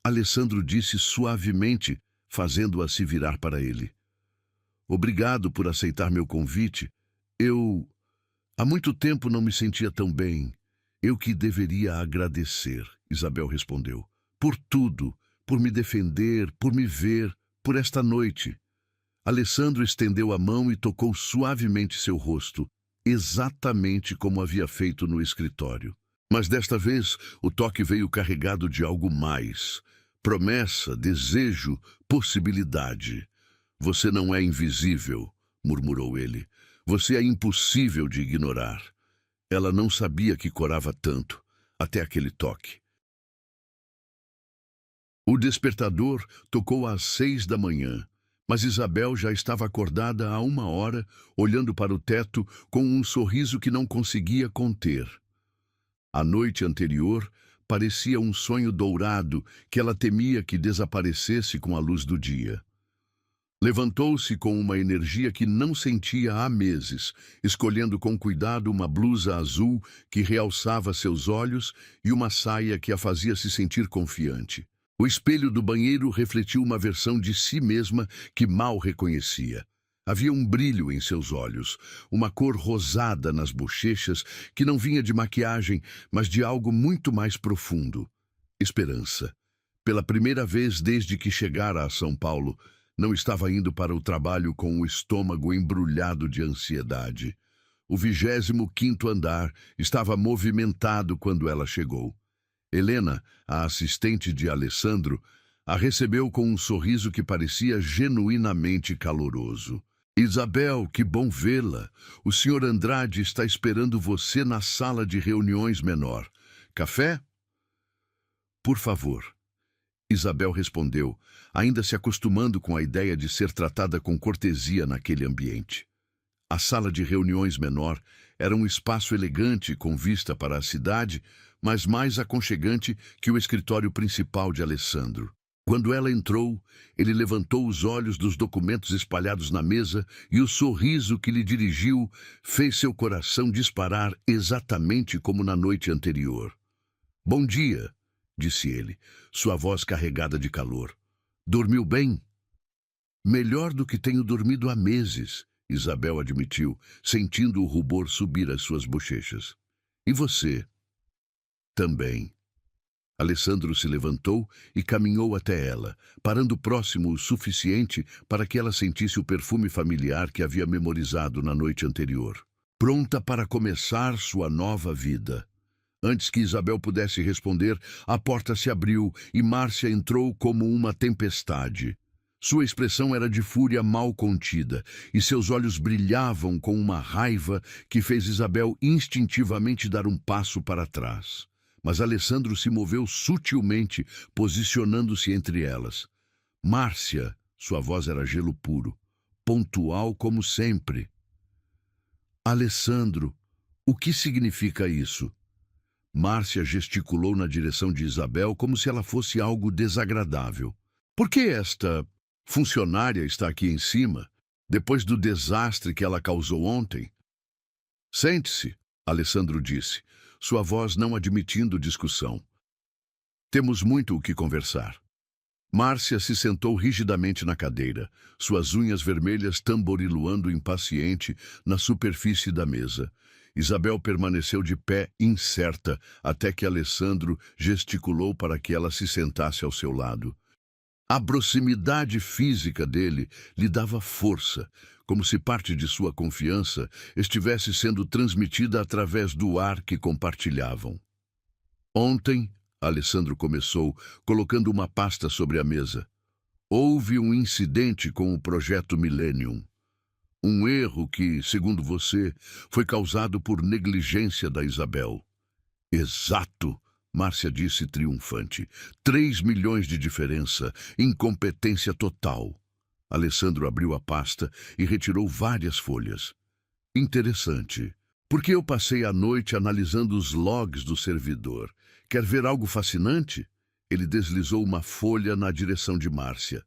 Alessandro disse suavemente, fazendo-a se virar para ele. Obrigado por aceitar meu convite. Há muito tempo não me sentia tão bem. Eu que deveria agradecer, Isabel respondeu. Por tudo, por me defender, por me ver, por esta noite. Alessandro estendeu a mão e tocou suavemente seu rosto, exatamente como havia feito no escritório. Mas desta vez, o toque veio carregado de algo mais. Promessa, desejo, possibilidade. Você não é invisível, murmurou ele. Você é impossível de ignorar. Ela não sabia que corava tanto, até aquele toque. O despertador tocou às 6 da manhã, mas Isabel já estava acordada há 1 hora, olhando para o teto com um sorriso que não conseguia conter. A noite anterior parecia um sonho dourado que ela temia que desaparecesse com a luz do dia. Levantou-se com uma energia que não sentia há meses, escolhendo com cuidado uma blusa azul que realçava seus olhos e uma saia que a fazia se sentir confiante. O espelho do banheiro refletiu uma versão de si mesma que mal reconhecia. Havia um brilho em seus olhos, uma cor rosada nas bochechas que não vinha de maquiagem, mas de algo muito mais profundo. Esperança. Pela primeira vez desde que chegara a São Paulo, não estava indo para o trabalho com o estômago embrulhado de ansiedade. O 25º andar estava movimentado quando ela chegou. Helena, a assistente de Alessandro, a recebeu com um sorriso que parecia genuinamente caloroso. Isabel, que bom vê-la. O senhor Andrade está esperando você na sala de reuniões menor. Café? Por favor. Isabel respondeu, ainda se acostumando com a ideia de ser tratada com cortesia naquele ambiente. A sala de reuniões menor era um espaço elegante com vista para a cidade, mas mais aconchegante que o escritório principal de Alessandro. Quando ela entrou, ele levantou os olhos dos documentos espalhados na mesa e o sorriso que lhe dirigiu fez seu coração disparar exatamente como na noite anterior. Bom dia, disse ele, sua voz carregada de calor. Dormiu bem? Melhor do que tenho dormido há meses, Isabel admitiu, sentindo o rubor subir às suas bochechas. E você? Também. Alessandro se levantou e caminhou até ela, parando próximo o suficiente para que ela sentisse o perfume familiar que havia memorizado na noite anterior. Pronta para começar sua nova vida. Antes que Isabel pudesse responder, a porta se abriu e Márcia entrou como uma tempestade. Sua expressão era de fúria mal contida e seus olhos brilhavam com uma raiva que fez Isabel instintivamente dar um passo para trás. Mas Alessandro se moveu sutilmente, posicionando-se entre elas. Márcia, sua voz era gelo puro, pontual como sempre. Alessandro, o que significa isso? Márcia gesticulou na direção de Isabel como se ela fosse algo desagradável. Por que esta funcionária está aqui em cima, depois do desastre que ela causou ontem? Sente-se, Alessandro disse, sua voz não admitindo discussão. Temos muito o que conversar. Márcia se sentou rigidamente na cadeira, suas unhas vermelhas tamboriloando impaciente na superfície da mesa. Isabel permaneceu de pé, incerta, até que Alessandro gesticulou para que ela se sentasse ao seu lado. A proximidade física dele lhe dava força, como se parte de sua confiança estivesse sendo transmitida através do ar que compartilhavam. Ontem, Alessandro começou, colocando uma pasta sobre a mesa. Houve um incidente com o projeto Millennium. Um erro que, segundo você, foi causado por negligência da Isabel. Exato, Márcia disse triunfante. 3 milhões de diferença, incompetência total. Alessandro abriu a pasta e retirou várias folhas. Interessante, porque eu passei a noite analisando os logs do servidor. Quer ver algo fascinante? Ele deslizou uma folha na direção de Márcia.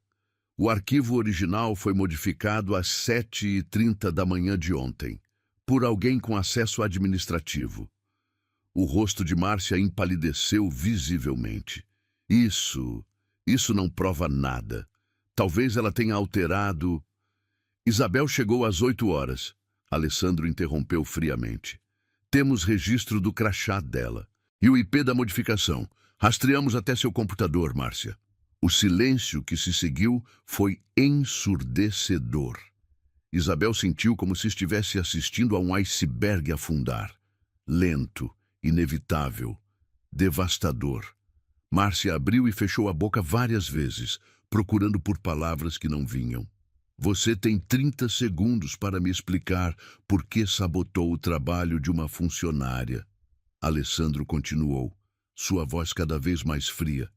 O arquivo original foi modificado às 7h30 da manhã de ontem, por alguém com acesso administrativo. O rosto de Márcia empalideceu visivelmente. Isso não prova nada. Talvez ela tenha alterado... Isabel chegou às 8 horas. Alessandro interrompeu friamente. Temos registro do crachá dela. E o IP da modificação. Rastreamos até seu computador, Márcia. O silêncio que se seguiu foi ensurdecedor. Isabel sentiu como se estivesse assistindo a um iceberg afundar. Lento, inevitável, devastador. Márcia abriu e fechou a boca várias vezes, procurando por palavras que não vinham. Você tem 30 segundos para me explicar por que sabotou o trabalho de uma funcionária. Alessandro continuou, sua voz cada vez mais fria.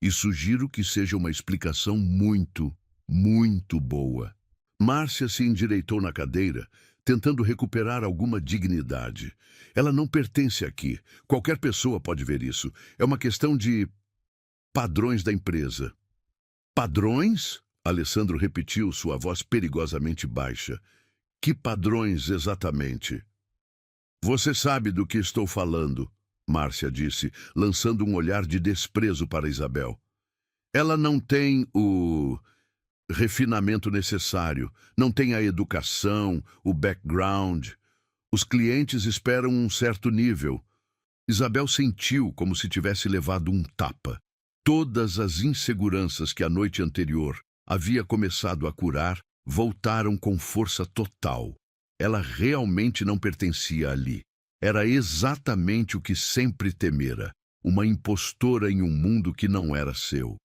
E sugiro que seja uma explicação muito, muito boa. Márcia se endireitou na cadeira, tentando recuperar alguma dignidade. Ela não pertence aqui. Qualquer pessoa pode ver isso. É uma questão de padrões da empresa. Padrões? Alessandro repetiu, sua voz perigosamente baixa. Que padrões exatamente? Você sabe do que estou falando, Márcia disse, lançando um olhar de desprezo para Isabel. Ela não tem o refinamento necessário, não tem a educação, o background. Os clientes esperam um certo nível. Isabel sentiu como se tivesse levado um tapa. Todas as inseguranças que a noite anterior havia começado a curar voltaram com força total. Ela realmente não pertencia ali. Era exatamente o que sempre temera, uma impostora em um mundo que não era seu.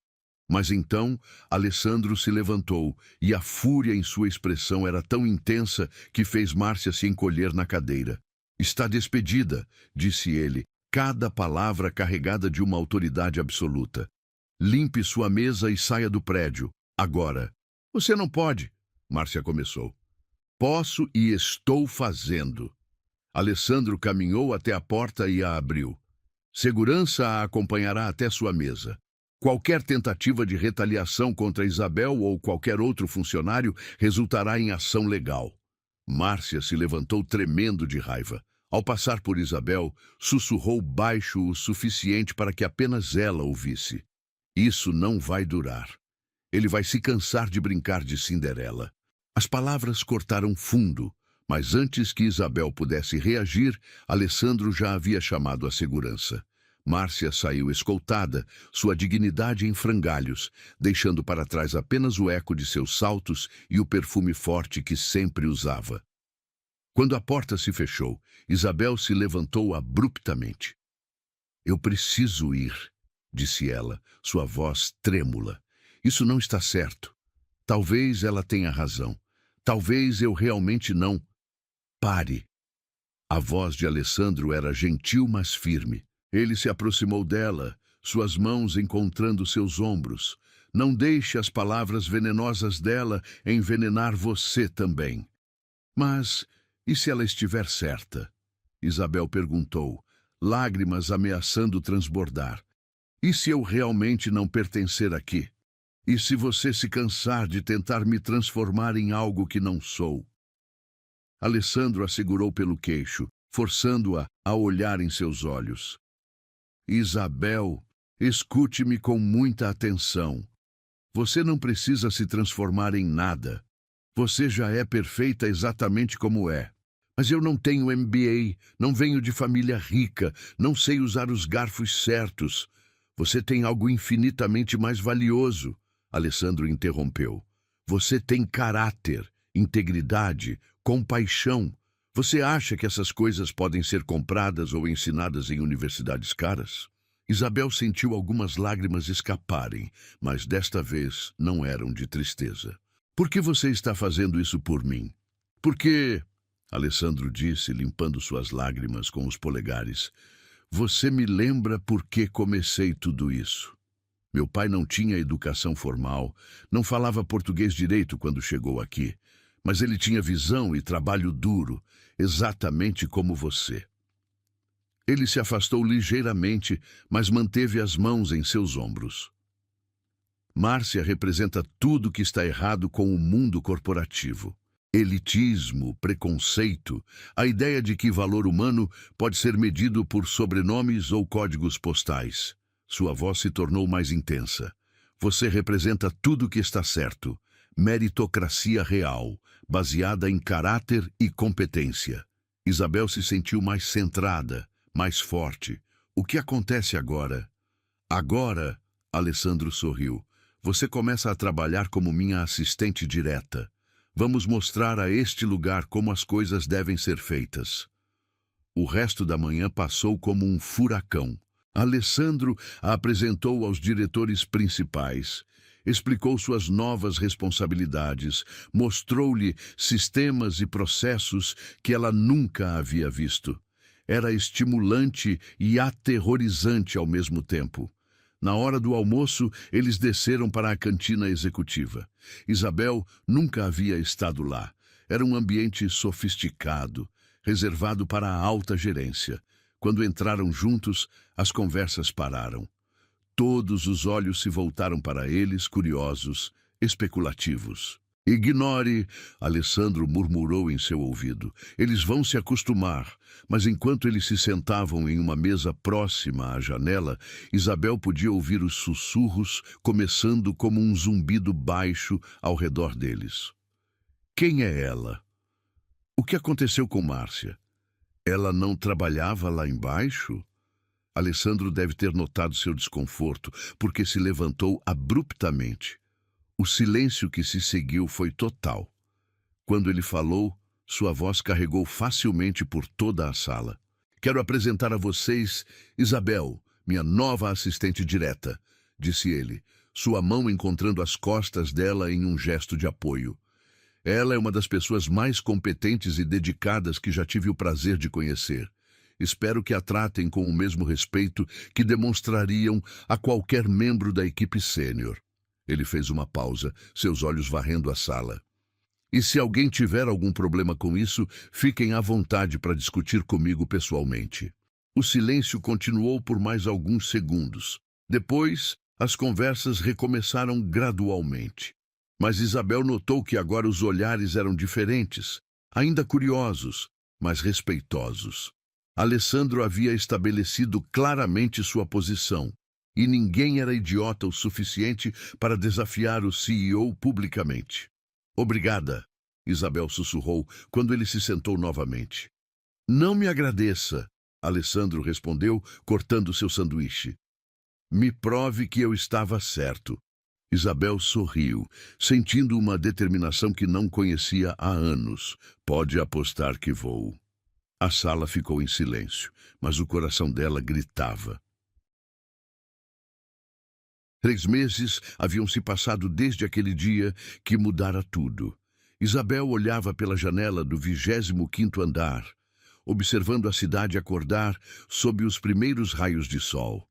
Mas então, Alessandro se levantou, e a fúria em sua expressão era tão intensa que fez Márcia se encolher na cadeira. Está despedida, disse ele, cada palavra carregada de uma autoridade absoluta. Limpe sua mesa e saia do prédio, agora. Você não pode, Márcia começou. Posso e estou fazendo. Alessandro caminhou até a porta e a abriu. Segurança a acompanhará até sua mesa. Qualquer tentativa de retaliação contra Isabel ou qualquer outro funcionário resultará em ação legal. Márcia se levantou tremendo de raiva. Ao passar por Isabel, sussurrou baixo o suficiente para que apenas ela ouvisse. Isso não vai durar. Ele vai se cansar de brincar de Cinderela. As palavras cortaram fundo, mas antes que Isabel pudesse reagir, Alessandro já havia chamado a segurança. Márcia saiu escoltada, sua dignidade em frangalhos, deixando para trás apenas o eco de seus saltos e o perfume forte que sempre usava. Quando a porta se fechou, Isabel se levantou abruptamente. Eu preciso ir, disse ela, sua voz trêmula. Isso não está certo. Talvez ela tenha razão. Talvez eu realmente não. Pare. A voz de Alessandro era gentil, mas firme. Ele se aproximou dela, suas mãos encontrando seus ombros. Não deixe as palavras venenosas dela envenenar você também. Mas, e se ela estiver certa? Isabel perguntou, lágrimas ameaçando transbordar. E se eu realmente não pertencer aqui? E se você se cansar de tentar me transformar em algo que não sou? Alessandro a segurou pelo queixo, forçando-a a olhar em seus olhos. Isabel, escute-me com muita atenção. Você não precisa se transformar em nada. Você já é perfeita exatamente como é. Mas eu não tenho MBA, não venho de família rica, não sei usar os garfos certos. Você tem algo infinitamente mais valioso, Alessandro interrompeu. Você tem caráter, integridade, compaixão. Você acha que essas coisas podem ser compradas ou ensinadas em universidades caras? Isabel sentiu algumas lágrimas escaparem, mas desta vez não eram de tristeza. Por que você está fazendo isso por mim? Porque, Alessandro disse, limpando suas lágrimas com os polegares, você me lembra por que comecei tudo isso. Meu pai não tinha educação formal, não falava português direito quando chegou aqui, mas ele tinha visão e trabalho duro, exatamente como você. Ele se afastou ligeiramente, mas manteve as mãos em seus ombros. Márcia representa tudo que está errado com o mundo corporativo. Elitismo, preconceito, a ideia de que valor humano pode ser medido por sobrenomes ou códigos postais. Sua voz se tornou mais intensa. Você representa tudo que está certo. Meritocracia real, baseada em caráter e competência. Isabel se sentiu mais centrada, mais forte. O que acontece agora? Agora, Alessandro sorriu, você começa a trabalhar como minha assistente direta. Vamos mostrar a este lugar como as coisas devem ser feitas. O resto da manhã passou como um furacão. Alessandro a apresentou aos diretores principais. explicou suas novas responsabilidades, mostrou-lhe sistemas e processos que ela nunca havia visto. Era estimulante e aterrorizante ao mesmo tempo. Na hora do almoço, eles desceram para a cantina executiva. Isabel nunca havia estado lá. Era um ambiente sofisticado, reservado para a alta gerência. Quando entraram juntos, as conversas pararam. Todos os olhos se voltaram para eles, curiosos, especulativos. Ignore, Alessandro murmurou em seu ouvido. Eles vão se acostumar. Mas enquanto eles se sentavam em uma mesa próxima à janela, Isabel podia ouvir os sussurros, começando como um zumbido baixo ao redor deles. Quem é ela? O que aconteceu com Márcia? Ela não trabalhava lá embaixo? Alessandro deve ter notado seu desconforto, porque se levantou abruptamente. O silêncio que se seguiu foi total. Quando ele falou, sua voz carregou facilmente por toda a sala. Quero apresentar a vocês Isabel, minha nova assistente direta, disse ele, sua mão encontrando as costas dela em um gesto de apoio. Ela é uma das pessoas mais competentes e dedicadas que já tive o prazer de conhecer. Espero que a tratem com o mesmo respeito que demonstrariam a qualquer membro da equipe sênior. Ele fez uma pausa, seus olhos varrendo a sala. E se alguém tiver algum problema com isso, fiquem à vontade para discutir comigo pessoalmente. O silêncio continuou por mais alguns segundos. Depois, as conversas recomeçaram gradualmente. Mas Isabel notou que agora os olhares eram diferentes, ainda curiosos, mas respeitosos. Alessandro havia estabelecido claramente sua posição, e ninguém era idiota o suficiente para desafiar o CEO publicamente. Obrigada, Isabel sussurrou quando ele se sentou novamente. Não me agradeça, Alessandro respondeu, cortando seu sanduíche. Me prove que eu estava certo. Isabel sorriu, sentindo uma determinação que não conhecia há anos. Pode apostar que vou. A sala ficou em silêncio, mas o coração dela gritava. 3 meses haviam se passado desde aquele dia que mudara tudo. Isabel olhava pela janela do 25º andar, observando a cidade acordar sob os primeiros raios de sol.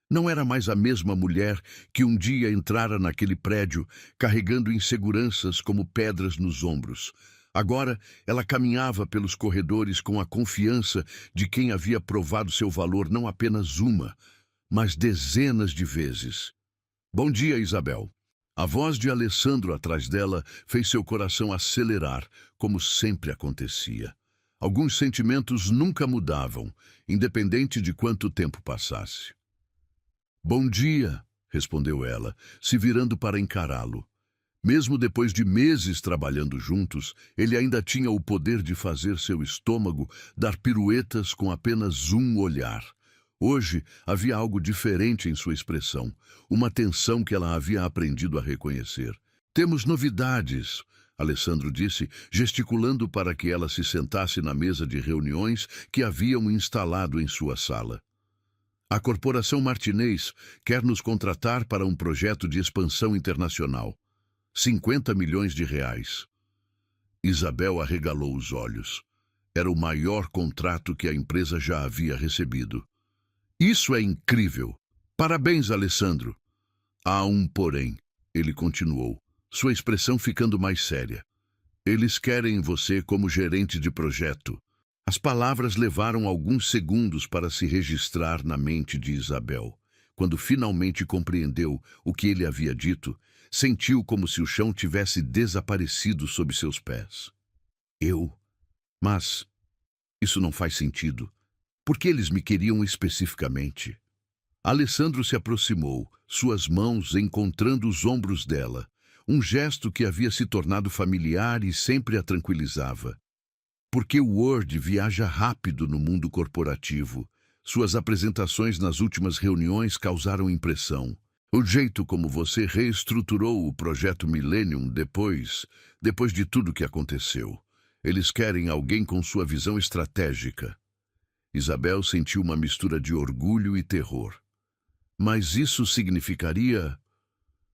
Não era mais a mesma mulher que um dia entrara naquele prédio, carregando inseguranças como pedras nos ombros. Agora, ela caminhava pelos corredores com a confiança de quem havia provado seu valor não apenas uma, mas dezenas de vezes. Bom dia, Isabel. A voz de Alessandro atrás dela fez seu coração acelerar, como sempre acontecia. Alguns sentimentos nunca mudavam, independente de quanto tempo passasse. Bom dia, respondeu ela, se virando para encará-lo. Mesmo depois de meses trabalhando juntos, ele ainda tinha o poder de fazer seu estômago dar piruetas com apenas um olhar. Hoje havia algo diferente em sua expressão, uma tensão que ela havia aprendido a reconhecer. Temos novidades, Alessandro disse, gesticulando para que ela se sentasse na mesa de reuniões que haviam instalado em sua sala. A Corporação Martinez quer nos contratar para um projeto de expansão internacional. 50 milhões de reais. Isabel arregalou os olhos. Era o maior contrato que a empresa já havia recebido. Isso é incrível. Parabéns, Alessandro. Há um porém, ele continuou, sua expressão ficando mais séria. Eles querem você como gerente de projeto. As palavras levaram alguns segundos para se registrar na mente de Isabel. Quando finalmente compreendeu o que ele havia dito, sentiu como se o chão tivesse desaparecido sob seus pés. Mas isso não faz sentido. Por que eles me queriam especificamente? Alessandro se aproximou, suas mãos encontrando os ombros dela, um gesto que havia se tornado familiar e sempre a tranquilizava. Porque o Word viaja rápido no mundo corporativo. Suas apresentações nas últimas reuniões causaram impressão. O jeito como você reestruturou o projeto Millennium depois de tudo que aconteceu. Eles querem alguém com sua visão estratégica. Isabel sentiu uma mistura de orgulho e terror. Mas isso significaria...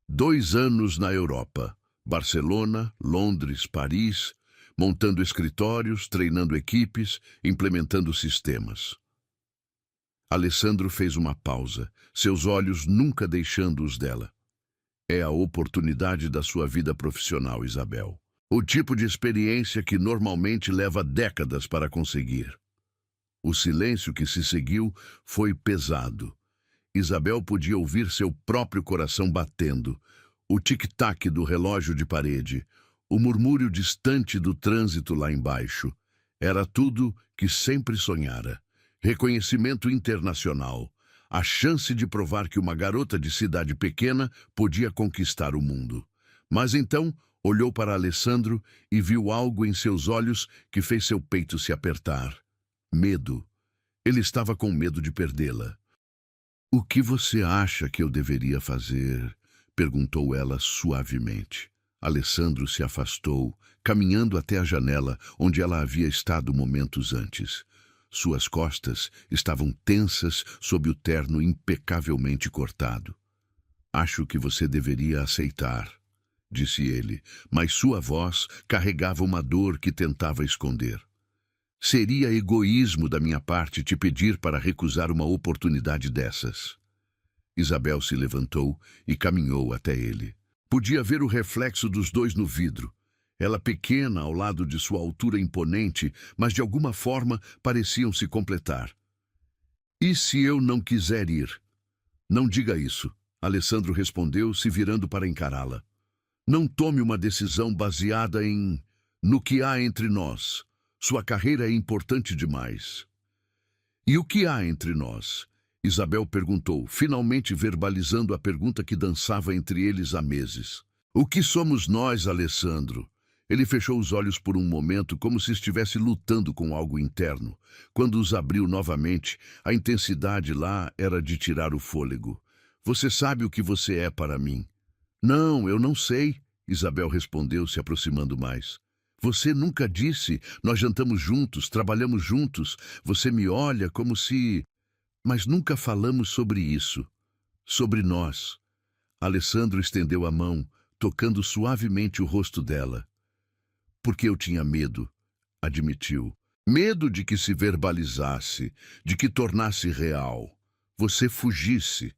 2 anos na Europa, Barcelona, Londres, Paris, montando escritórios, treinando equipes, implementando sistemas. Alessandro fez uma pausa, seus olhos nunca deixando os dela. É a oportunidade da sua vida profissional, Isabel. O tipo de experiência que normalmente leva décadas para conseguir. O silêncio que se seguiu foi pesado. Isabel podia ouvir seu próprio coração batendo, o tic-tac do relógio de parede, o murmúrio distante do trânsito lá embaixo. Era tudo que sempre sonhara. Reconhecimento internacional. A chance de provar que uma garota de cidade pequena podia conquistar o mundo. Mas então olhou para Alessandro e viu algo em seus olhos que fez seu peito se apertar. Medo. Ele estava com medo de perdê-la. "O que você acha que eu deveria fazer?" perguntou ela suavemente. Alessandro se afastou, caminhando até a janela onde ela havia estado momentos antes. Suas costas estavam tensas sob o terno impecavelmente cortado. "Acho que você deveria aceitar", disse ele, mas sua voz carregava uma dor que tentava esconder. "Seria egoísmo da minha parte te pedir para recusar uma oportunidade dessas." Isabel se levantou e caminhou até ele. Podia ver o reflexo dos dois no vidro. Ela pequena ao lado de sua altura imponente, mas de alguma forma pareciam se completar. "E se eu não quiser ir?" "Não diga isso", Alessandro respondeu, se virando para encará-la. "Não tome uma decisão baseada no que há entre nós. Sua carreira é importante demais." "E o que há entre nós?" Isabel perguntou, finalmente verbalizando a pergunta que dançava entre eles há meses. "O que somos nós, Alessandro?" Ele fechou os olhos por um momento, como se estivesse lutando com algo interno. Quando os abriu novamente, a intensidade lá era de tirar o fôlego. "Você sabe o que você é para mim." "Não, eu não sei", Isabel respondeu, se aproximando mais. "Você nunca disse, nós jantamos juntos, trabalhamos juntos, você me olha como se... Mas nunca falamos sobre isso, sobre nós." Alessandro estendeu a mão, tocando suavemente o rosto dela. "Porque eu tinha medo", admitiu. "Medo de que se verbalizasse, de que tornasse real. Você fugisse.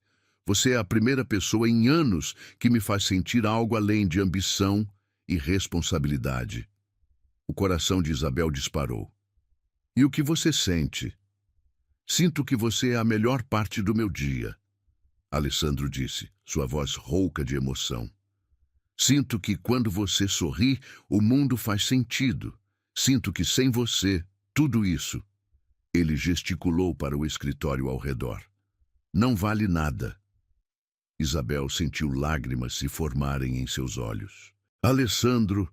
Você é a primeira pessoa em anos que me faz sentir algo além de ambição e responsabilidade." O coração de Isabel disparou. "E o que você sente?" "Sinto que você é a melhor parte do meu dia", Alessandro disse, sua voz rouca de emoção. "Sinto que quando você sorri, o mundo faz sentido. Sinto que sem você, tudo isso..." Ele gesticulou para o escritório ao redor. "Não vale nada." Isabel sentiu lágrimas se formarem em seus olhos. "Alessandro,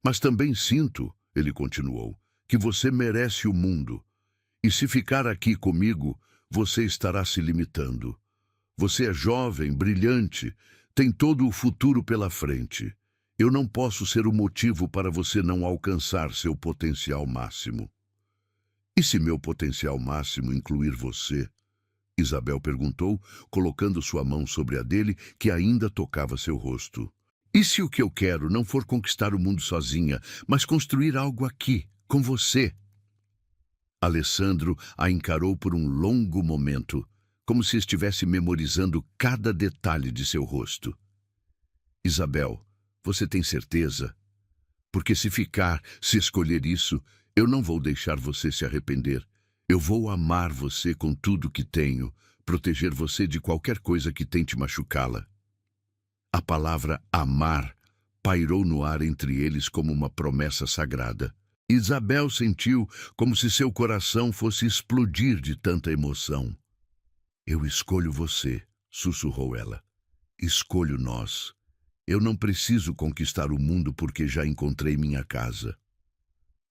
mas também sinto", ele continuou, "que você merece o mundo. E se ficar aqui comigo, você estará se limitando. Você é jovem, brilhante, tem todo o futuro pela frente. Eu não posso ser o motivo para você não alcançar seu potencial máximo." "E se meu potencial máximo incluir você?" Isabel perguntou, colocando sua mão sobre a dele, que ainda tocava seu rosto. "E se o que eu quero não for conquistar o mundo sozinha, mas construir algo aqui, com você?" Alessandro a encarou por um longo momento, como se estivesse memorizando cada detalhe de seu rosto. "Isabel, você tem certeza? Porque se escolher isso, eu não vou deixar você se arrepender. Eu vou amar você com tudo que tenho, proteger você de qualquer coisa que tente machucá-la." A palavra amar pairou no ar entre eles como uma promessa sagrada. Isabel sentiu como se seu coração fosse explodir de tanta emoção. "Eu escolho você", sussurrou ela. "Escolho nós. Eu não preciso conquistar o mundo porque já encontrei minha casa."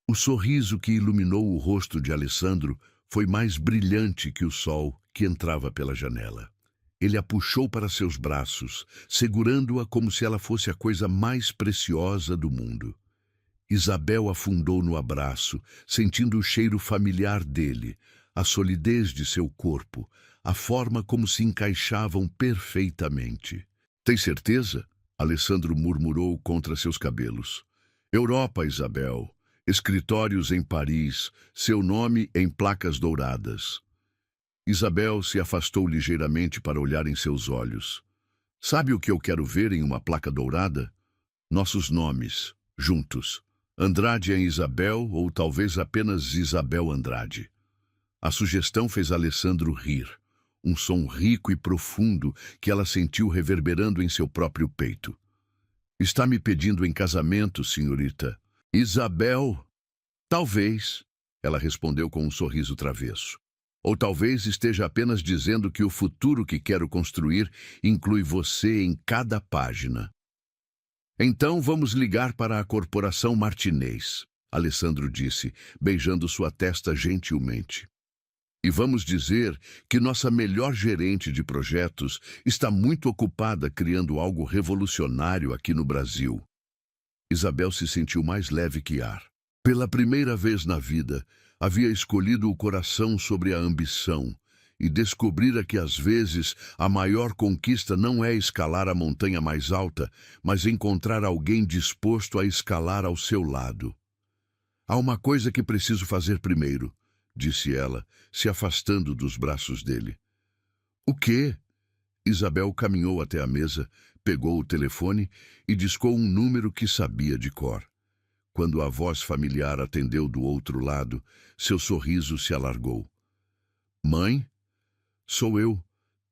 O sorriso que iluminou o rosto de Alessandro foi mais brilhante que o sol que entrava pela janela. Ele a puxou para seus braços, segurando-a como se ela fosse a coisa mais preciosa do mundo. Isabel afundou no abraço, sentindo o cheiro familiar dele, a solidez de seu corpo, a forma como se encaixavam perfeitamente. Tem certeza? Alessandro murmurou contra seus cabelos. Europa, Isabel. Escritórios em Paris, seu nome em placas douradas. Isabel se afastou ligeiramente para olhar em seus olhos. Sabe o que eu quero ver em uma placa dourada? Nossos nomes, juntos. Andrade em Isabel ou talvez apenas Isabel Andrade. A sugestão fez Alessandro rir. Um som rico e profundo que ela sentiu reverberando em seu próprio peito. Está me pedindo em casamento, senhorita? Isabel? Talvez, ela respondeu com um sorriso travesso. Ou talvez esteja apenas dizendo que o futuro que quero construir inclui você em cada página. Então vamos ligar para a Corporação Martinez, Alessandro disse, beijando sua testa gentilmente. E vamos dizer que nossa melhor gerente de projetos está muito ocupada criando algo revolucionário aqui no Brasil. Isabel se sentiu mais leve que ar. Pela primeira vez na vida, havia escolhido o coração sobre a ambição e descobrira que às vezes a maior conquista não é escalar a montanha mais alta, mas encontrar alguém disposto a escalar ao seu lado. Há uma coisa que preciso fazer primeiro, disse ela, se afastando dos braços dele. O quê? Isabel caminhou até a mesa, pegou o telefone e discou um número que sabia de cor. Quando a voz familiar atendeu do outro lado, seu sorriso se alargou. Mãe? Sou eu.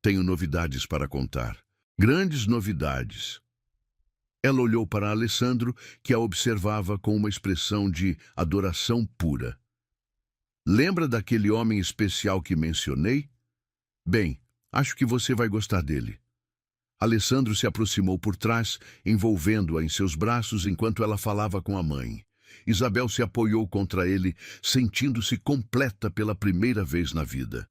Tenho novidades para contar. Grandes novidades. Ela olhou para Alessandro, que a observava com uma expressão de adoração pura. Lembra daquele homem especial que mencionei? Bem, acho que você vai gostar dele. Alessandro se aproximou por trás, envolvendo-a em seus braços enquanto ela falava com a mãe. Isabel se apoiou contra ele, sentindo-se completa pela primeira vez na vida.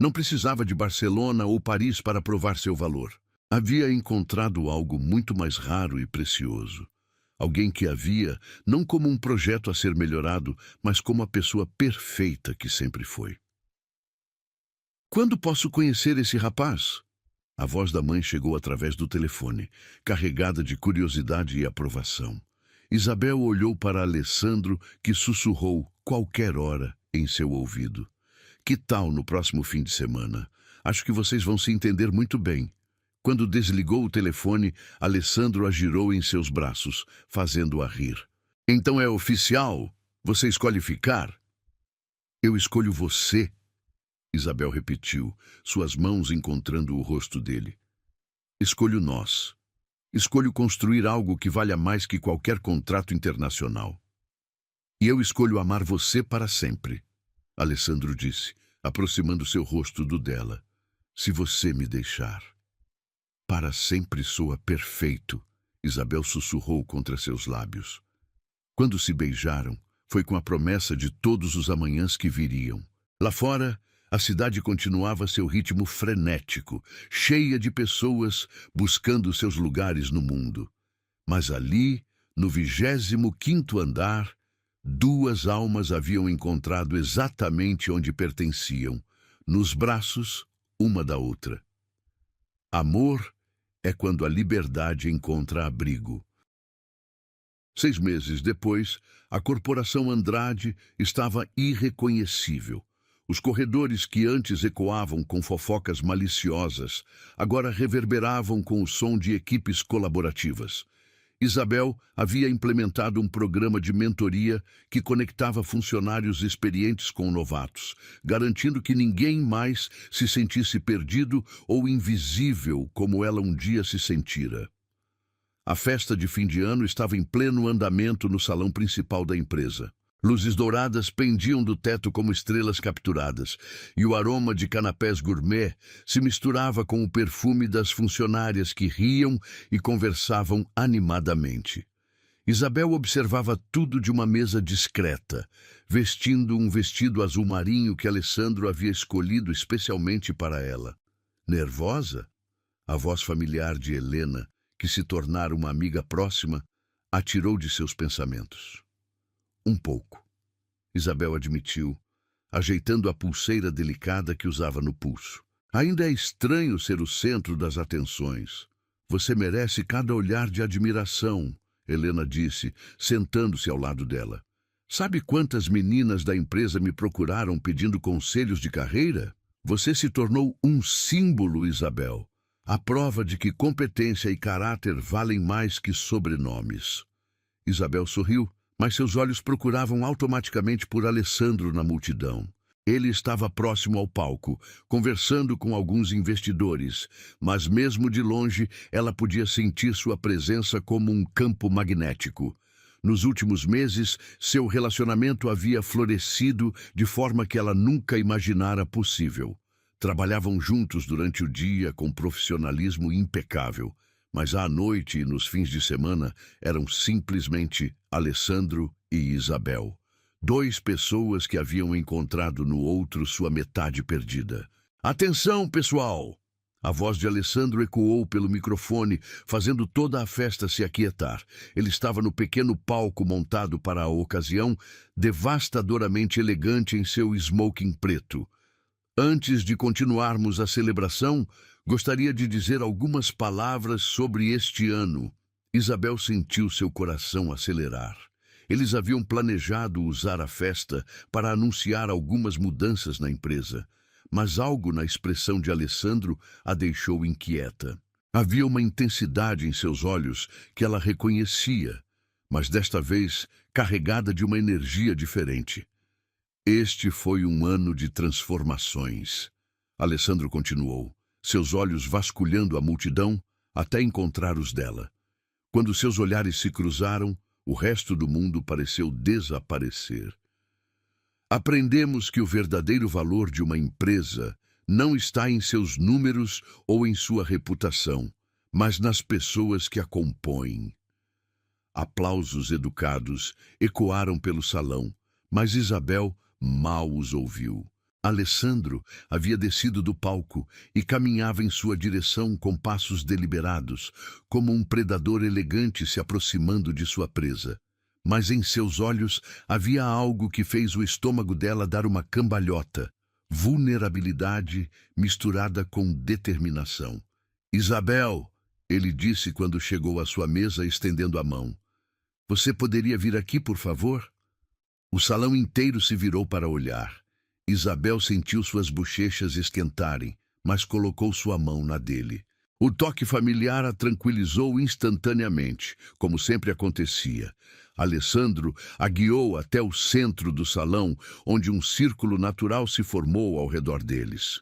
Não precisava de Barcelona ou Paris para provar seu valor. Havia encontrado algo muito mais raro e precioso. Alguém que a via não como um projeto a ser melhorado, mas como a pessoa perfeita que sempre foi. Quando posso conhecer esse rapaz? A voz da mãe chegou através do telefone, carregada de curiosidade e aprovação. Isabel olhou para Alessandro, que sussurrou qualquer hora em seu ouvido. Que tal no próximo fim de semana? Acho que vocês vão se entender muito bem. Quando desligou o telefone, Alessandro a girou em seus braços, fazendo-a rir. Então é oficial? Você escolhe ficar? Eu escolho você, Isabel repetiu, suas mãos encontrando o rosto dele. Escolho nós. Escolho construir algo que valha mais que qualquer contrato internacional. E eu escolho amar você para sempre, Alessandro disse, aproximando seu rosto do dela. Se você me deixar. Para sempre soa perfeito, Isabel sussurrou contra seus lábios. Quando se beijaram, foi com a promessa de todos os amanhãs que viriam. Lá fora, a cidade continuava seu ritmo frenético, cheia de pessoas buscando seus lugares no mundo. Mas ali, no 25º andar, duas almas haviam encontrado exatamente onde pertenciam, nos braços uma da outra. Amor é quando a liberdade encontra abrigo. 6 meses depois, a Corporação Andrade estava irreconhecível. Os corredores que antes ecoavam com fofocas maliciosas, agora reverberavam com o som de equipes colaborativas. Isabel havia implementado um programa de mentoria que conectava funcionários experientes com novatos, garantindo que ninguém mais se sentisse perdido ou invisível como ela um dia se sentira. A festa de fim de ano estava em pleno andamento no salão principal da empresa. Luzes douradas pendiam do teto como estrelas capturadas, e o aroma de canapés gourmet se misturava com o perfume das funcionárias que riam e conversavam animadamente. Isabel observava tudo de uma mesa discreta, vestindo um vestido azul marinho que Alessandro havia escolhido especialmente para ela. Nervosa? A voz familiar de Helena, que se tornara uma amiga próxima, a tirou de seus pensamentos. Um pouco, Isabel admitiu, ajeitando a pulseira delicada que usava no pulso. Ainda é estranho ser o centro das atenções. Você merece cada olhar de admiração, Helena disse, sentando-se ao lado dela. Sabe quantas meninas da empresa me procuraram pedindo conselhos de carreira? Você se tornou um símbolo, Isabel. A prova de que competência e caráter valem mais que sobrenomes. Isabel sorriu, mas seus olhos procuravam automaticamente por Alessandro na multidão. Ele estava próximo ao palco, conversando com alguns investidores, mas mesmo de longe ela podia sentir sua presença como um campo magnético. Nos últimos meses, seu relacionamento havia florescido de forma que ela nunca imaginara possível. Trabalhavam juntos durante o dia com profissionalismo impecável, mas à noite e nos fins de semana eram simplesmente Alessandro e Isabel. Duas pessoas que haviam encontrado no outro sua metade perdida. Atenção, pessoal! A voz de Alessandro ecoou pelo microfone, fazendo toda a festa se aquietar. Ele estava no pequeno palco montado para a ocasião, devastadoramente elegante em seu smoking preto. Antes de continuarmos a celebração, gostaria de dizer algumas palavras sobre este ano. Isabel sentiu seu coração acelerar. Eles haviam planejado usar a festa para anunciar algumas mudanças na empresa, mas algo na expressão de Alessandro a deixou inquieta. Havia uma intensidade em seus olhos que ela reconhecia, mas desta vez carregada de uma energia diferente. Este foi um ano de transformações. Alessandro continuou, seus olhos vasculhando a multidão até encontrar os dela. Quando seus olhares se cruzaram, o resto do mundo pareceu desaparecer. Aprendemos que o verdadeiro valor de uma empresa não está em seus números ou em sua reputação, mas nas pessoas que a compõem. Aplausos educados ecoaram pelo salão, mas Isabel mal os ouviu. Alessandro havia descido do palco e caminhava em sua direção com passos deliberados, como um predador elegante se aproximando de sua presa. Mas em seus olhos havia algo que fez o estômago dela dar uma cambalhota, vulnerabilidade misturada com determinação. Isabel, ele disse quando chegou à sua mesa estendendo a mão. Você poderia vir aqui, por favor? O salão inteiro se virou para olhar. Isabel sentiu suas bochechas esquentarem, mas colocou sua mão na dele. O toque familiar a tranquilizou instantaneamente, como sempre acontecia. Alessandro a guiou até o centro do salão, onde um círculo natural se formou ao redor deles.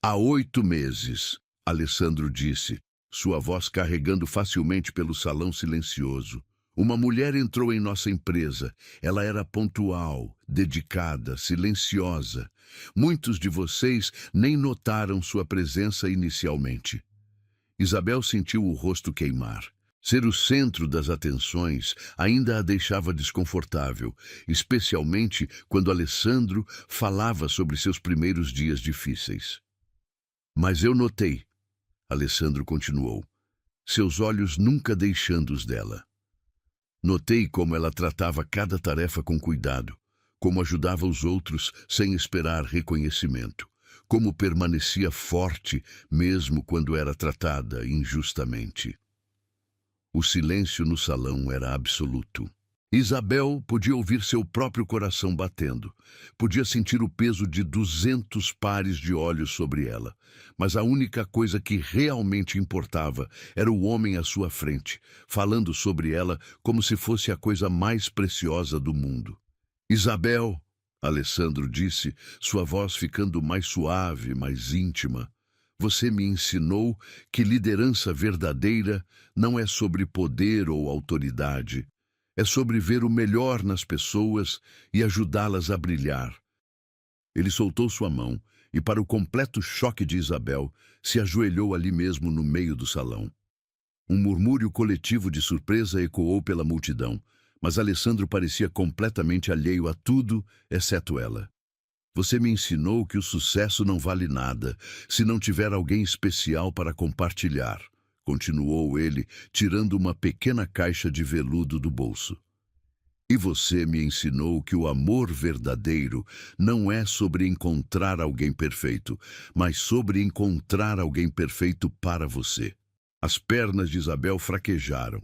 Há 8 meses, Alessandro disse, sua voz carregando facilmente pelo salão silencioso. Uma mulher entrou em nossa empresa. Ela era pontual, dedicada, silenciosa. Muitos de vocês nem notaram sua presença inicialmente. Isabel sentiu o rosto queimar. Ser o centro das atenções ainda a deixava desconfortável, especialmente quando Alessandro falava sobre seus primeiros dias difíceis. Mas eu notei, Alessandro continuou, seus olhos nunca deixando os dela. Notei como ela tratava cada tarefa com cuidado, como ajudava os outros sem esperar reconhecimento, como permanecia forte mesmo quando era tratada injustamente. O silêncio no salão era absoluto. Isabel podia ouvir seu próprio coração batendo, podia sentir o peso de 200 pares de olhos sobre ela, mas a única coisa que realmente importava era o homem à sua frente, falando sobre ela como se fosse a coisa mais preciosa do mundo. Isabel, Alessandro disse, sua voz ficando mais suave, mais íntima, você me ensinou que liderança verdadeira não é sobre poder ou autoridade. É sobre ver o melhor nas pessoas e ajudá-las a brilhar. Ele soltou sua mão e, para o completo choque de Isabel, se ajoelhou ali mesmo no meio do salão. Um murmúrio coletivo de surpresa ecoou pela multidão, mas Alessandro parecia completamente alheio a tudo, exceto ela. Você me ensinou que o sucesso não vale nada se não tiver alguém especial para compartilhar. Continuou ele, tirando uma pequena caixa de veludo do bolso. E você me ensinou que o amor verdadeiro não é sobre encontrar alguém perfeito, mas sobre encontrar alguém perfeito para você. As pernas de Isabel fraquejaram.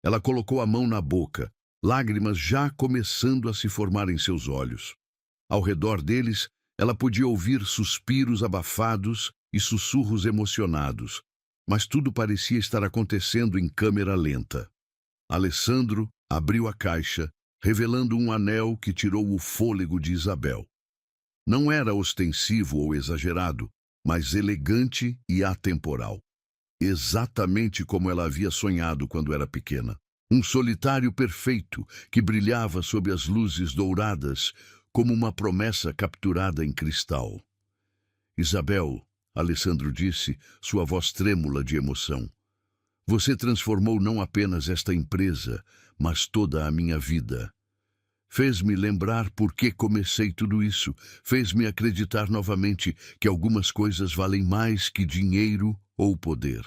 Ela colocou a mão na boca, lágrimas já começando a se formar em seus olhos. Ao redor deles, ela podia ouvir suspiros abafados e sussurros emocionados, mas tudo parecia estar acontecendo em câmera lenta. Alessandro abriu a caixa, revelando um anel que tirou o fôlego de Isabel. Não era ostensivo ou exagerado, mas elegante e atemporal. Exatamente como ela havia sonhado quando era pequena. Um solitário perfeito que brilhava sob as luzes douradas, como uma promessa capturada em cristal. Isabel, Alessandro disse, sua voz trêmula de emoção. Você transformou não apenas esta empresa, mas toda a minha vida. Fez-me lembrar por que comecei tudo isso. Fez-me acreditar novamente que algumas coisas valem mais que dinheiro ou poder.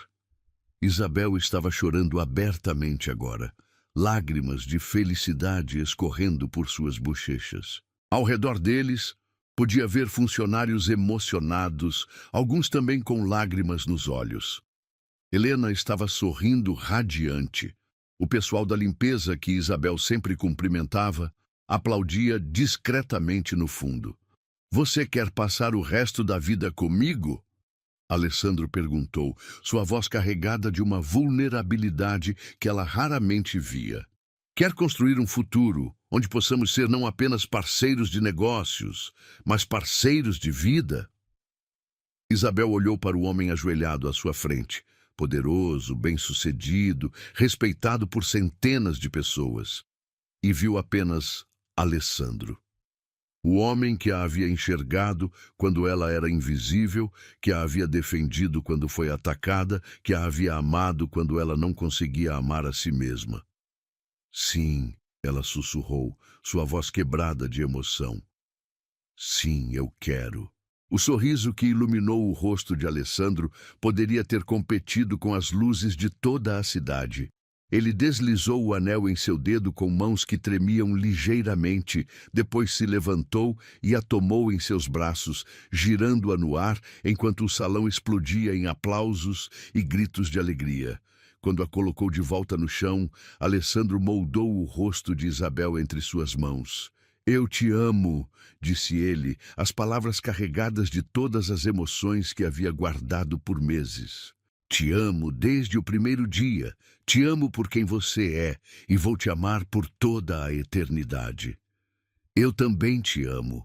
Isabel estava chorando abertamente agora, lágrimas de felicidade escorrendo por suas bochechas. Ao redor deles, podia ver funcionários emocionados, alguns também com lágrimas nos olhos. Helena estava sorrindo radiante. O pessoal da limpeza, que Isabel sempre cumprimentava, aplaudia discretamente no fundo. Você quer passar o resto da vida comigo? Alessandro perguntou, sua voz carregada de uma vulnerabilidade que ela raramente via. Quer construir um futuro onde possamos ser não apenas parceiros de negócios, mas parceiros de vida? Isabel olhou para o homem ajoelhado à sua frente, poderoso, bem-sucedido, respeitado por centenas de pessoas, e viu apenas Alessandro. O homem que a havia enxergado quando ela era invisível, que a havia defendido quando foi atacada, que a havia amado quando ela não conseguia amar a si mesma. Sim, ela sussurrou, sua voz quebrada de emoção. Sim, eu quero. O sorriso que iluminou o rosto de Alessandro poderia ter competido com as luzes de toda a cidade. Ele deslizou o anel em seu dedo com mãos que tremiam ligeiramente, depois se levantou e a tomou em seus braços, girando-a no ar enquanto o salão explodia em aplausos e gritos de alegria. Quando a colocou de volta no chão, Alessandro moldou o rosto de Isabel entre suas mãos. Eu te amo, disse ele, as palavras carregadas de todas as emoções que havia guardado por meses. Te amo desde o primeiro dia, te amo por quem você é e vou te amar por toda a eternidade. Eu também te amo,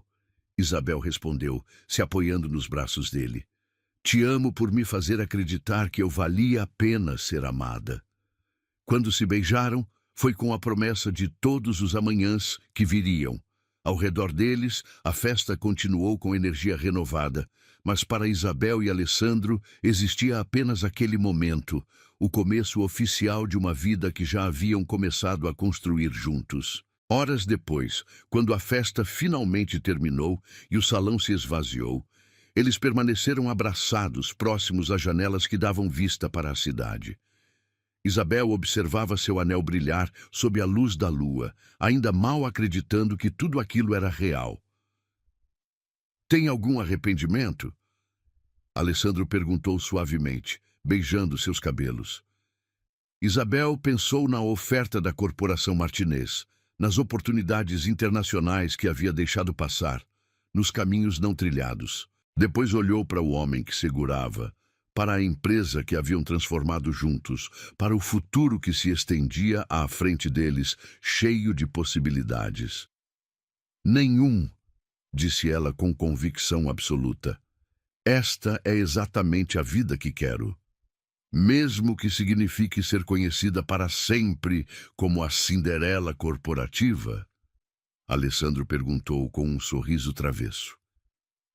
Isabel respondeu, se apoiando nos braços dele. Te amo por me fazer acreditar que eu valia a pena ser amada. Quando se beijaram, foi com a promessa de todos os amanhãs que viriam. Ao redor deles, a festa continuou com energia renovada, mas para Isabel e Alessandro existia apenas aquele momento, o começo oficial de uma vida que já haviam começado a construir juntos. Horas depois, quando a festa finalmente terminou e o salão se esvaziou, eles permaneceram abraçados, próximos às janelas que davam vista para a cidade. Isabel observava seu anel brilhar sob a luz da lua, ainda mal acreditando que tudo aquilo era real. Tem algum arrependimento? Alessandro perguntou suavemente, beijando seus cabelos. Isabel pensou na oferta da Corporação Martinez, nas oportunidades internacionais que havia deixado passar, nos caminhos não trilhados. Depois olhou para o homem que segurava, para a empresa que haviam transformado juntos, para o futuro que se estendia à frente deles, cheio de possibilidades. Nenhum, disse ela com convicção absoluta. Esta é exatamente a vida que quero. Mesmo que signifique ser conhecida para sempre como a Cinderela corporativa? Alessandro perguntou com um sorriso travesso.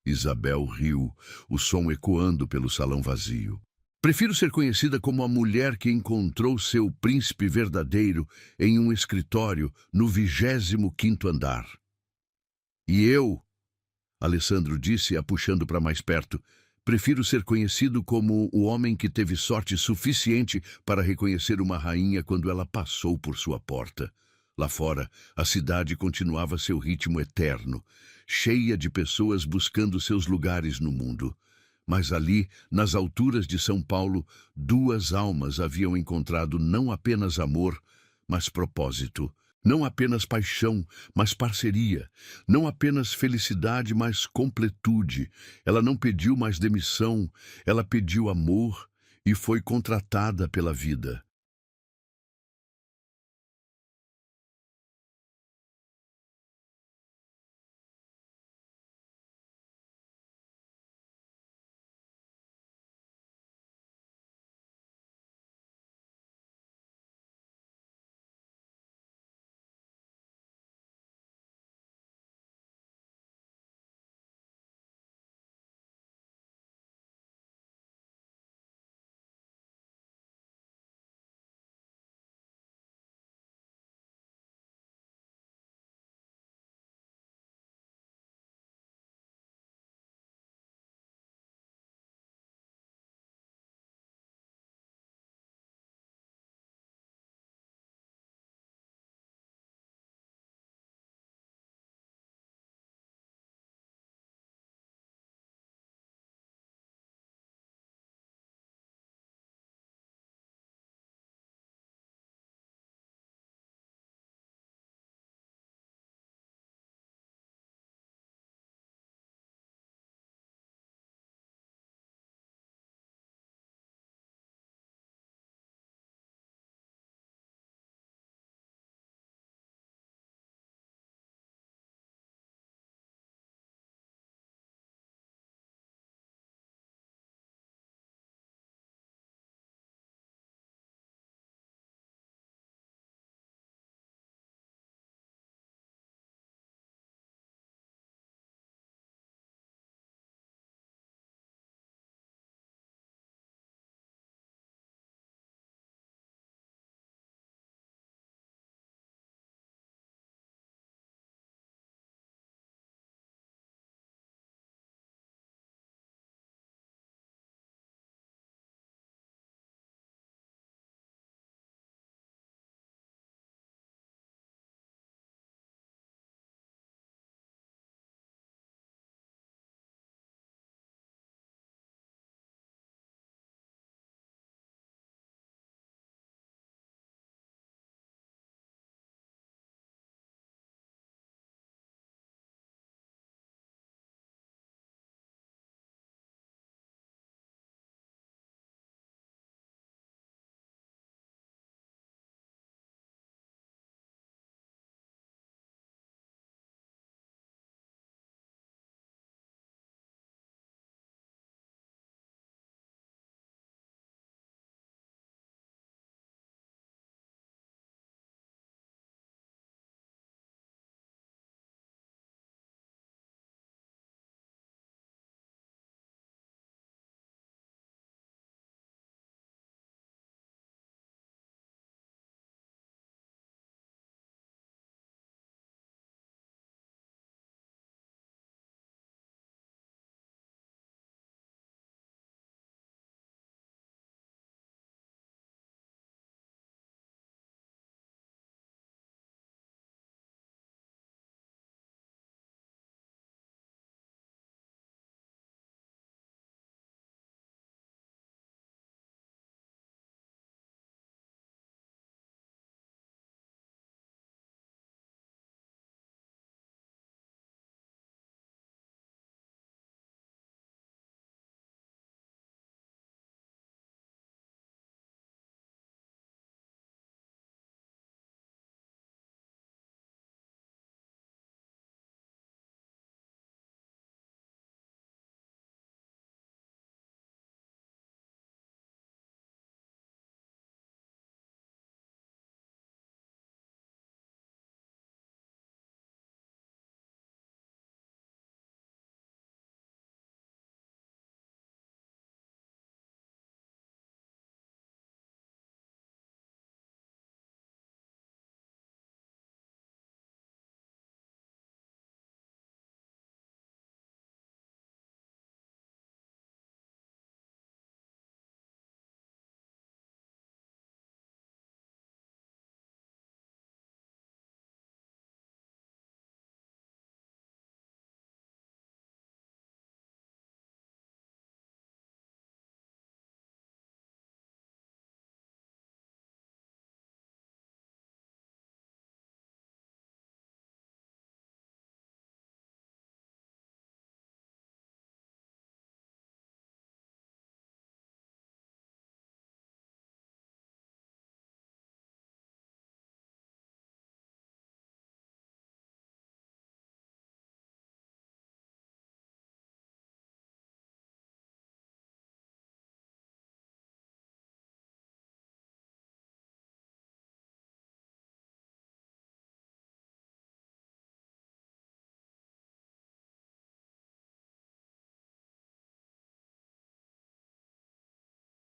Isabel riu, o som ecoando pelo salão vazio. Prefiro ser conhecida como a mulher que encontrou seu príncipe verdadeiro em um escritório no 25º andar. E eu, Alessandro disse, a puxando para mais perto, prefiro ser conhecido como o homem que teve sorte suficiente para reconhecer uma rainha quando ela passou por sua porta. Lá fora, a cidade continuava seu ritmo eterno, cheia de pessoas buscando seus lugares no mundo. Mas ali, nas alturas de São Paulo, duas almas haviam encontrado não apenas amor, mas propósito. Não apenas paixão, mas parceria. Não apenas felicidade, mas completude. Ela não pediu mais demissão, ela pediu amor e foi contratada pela vida.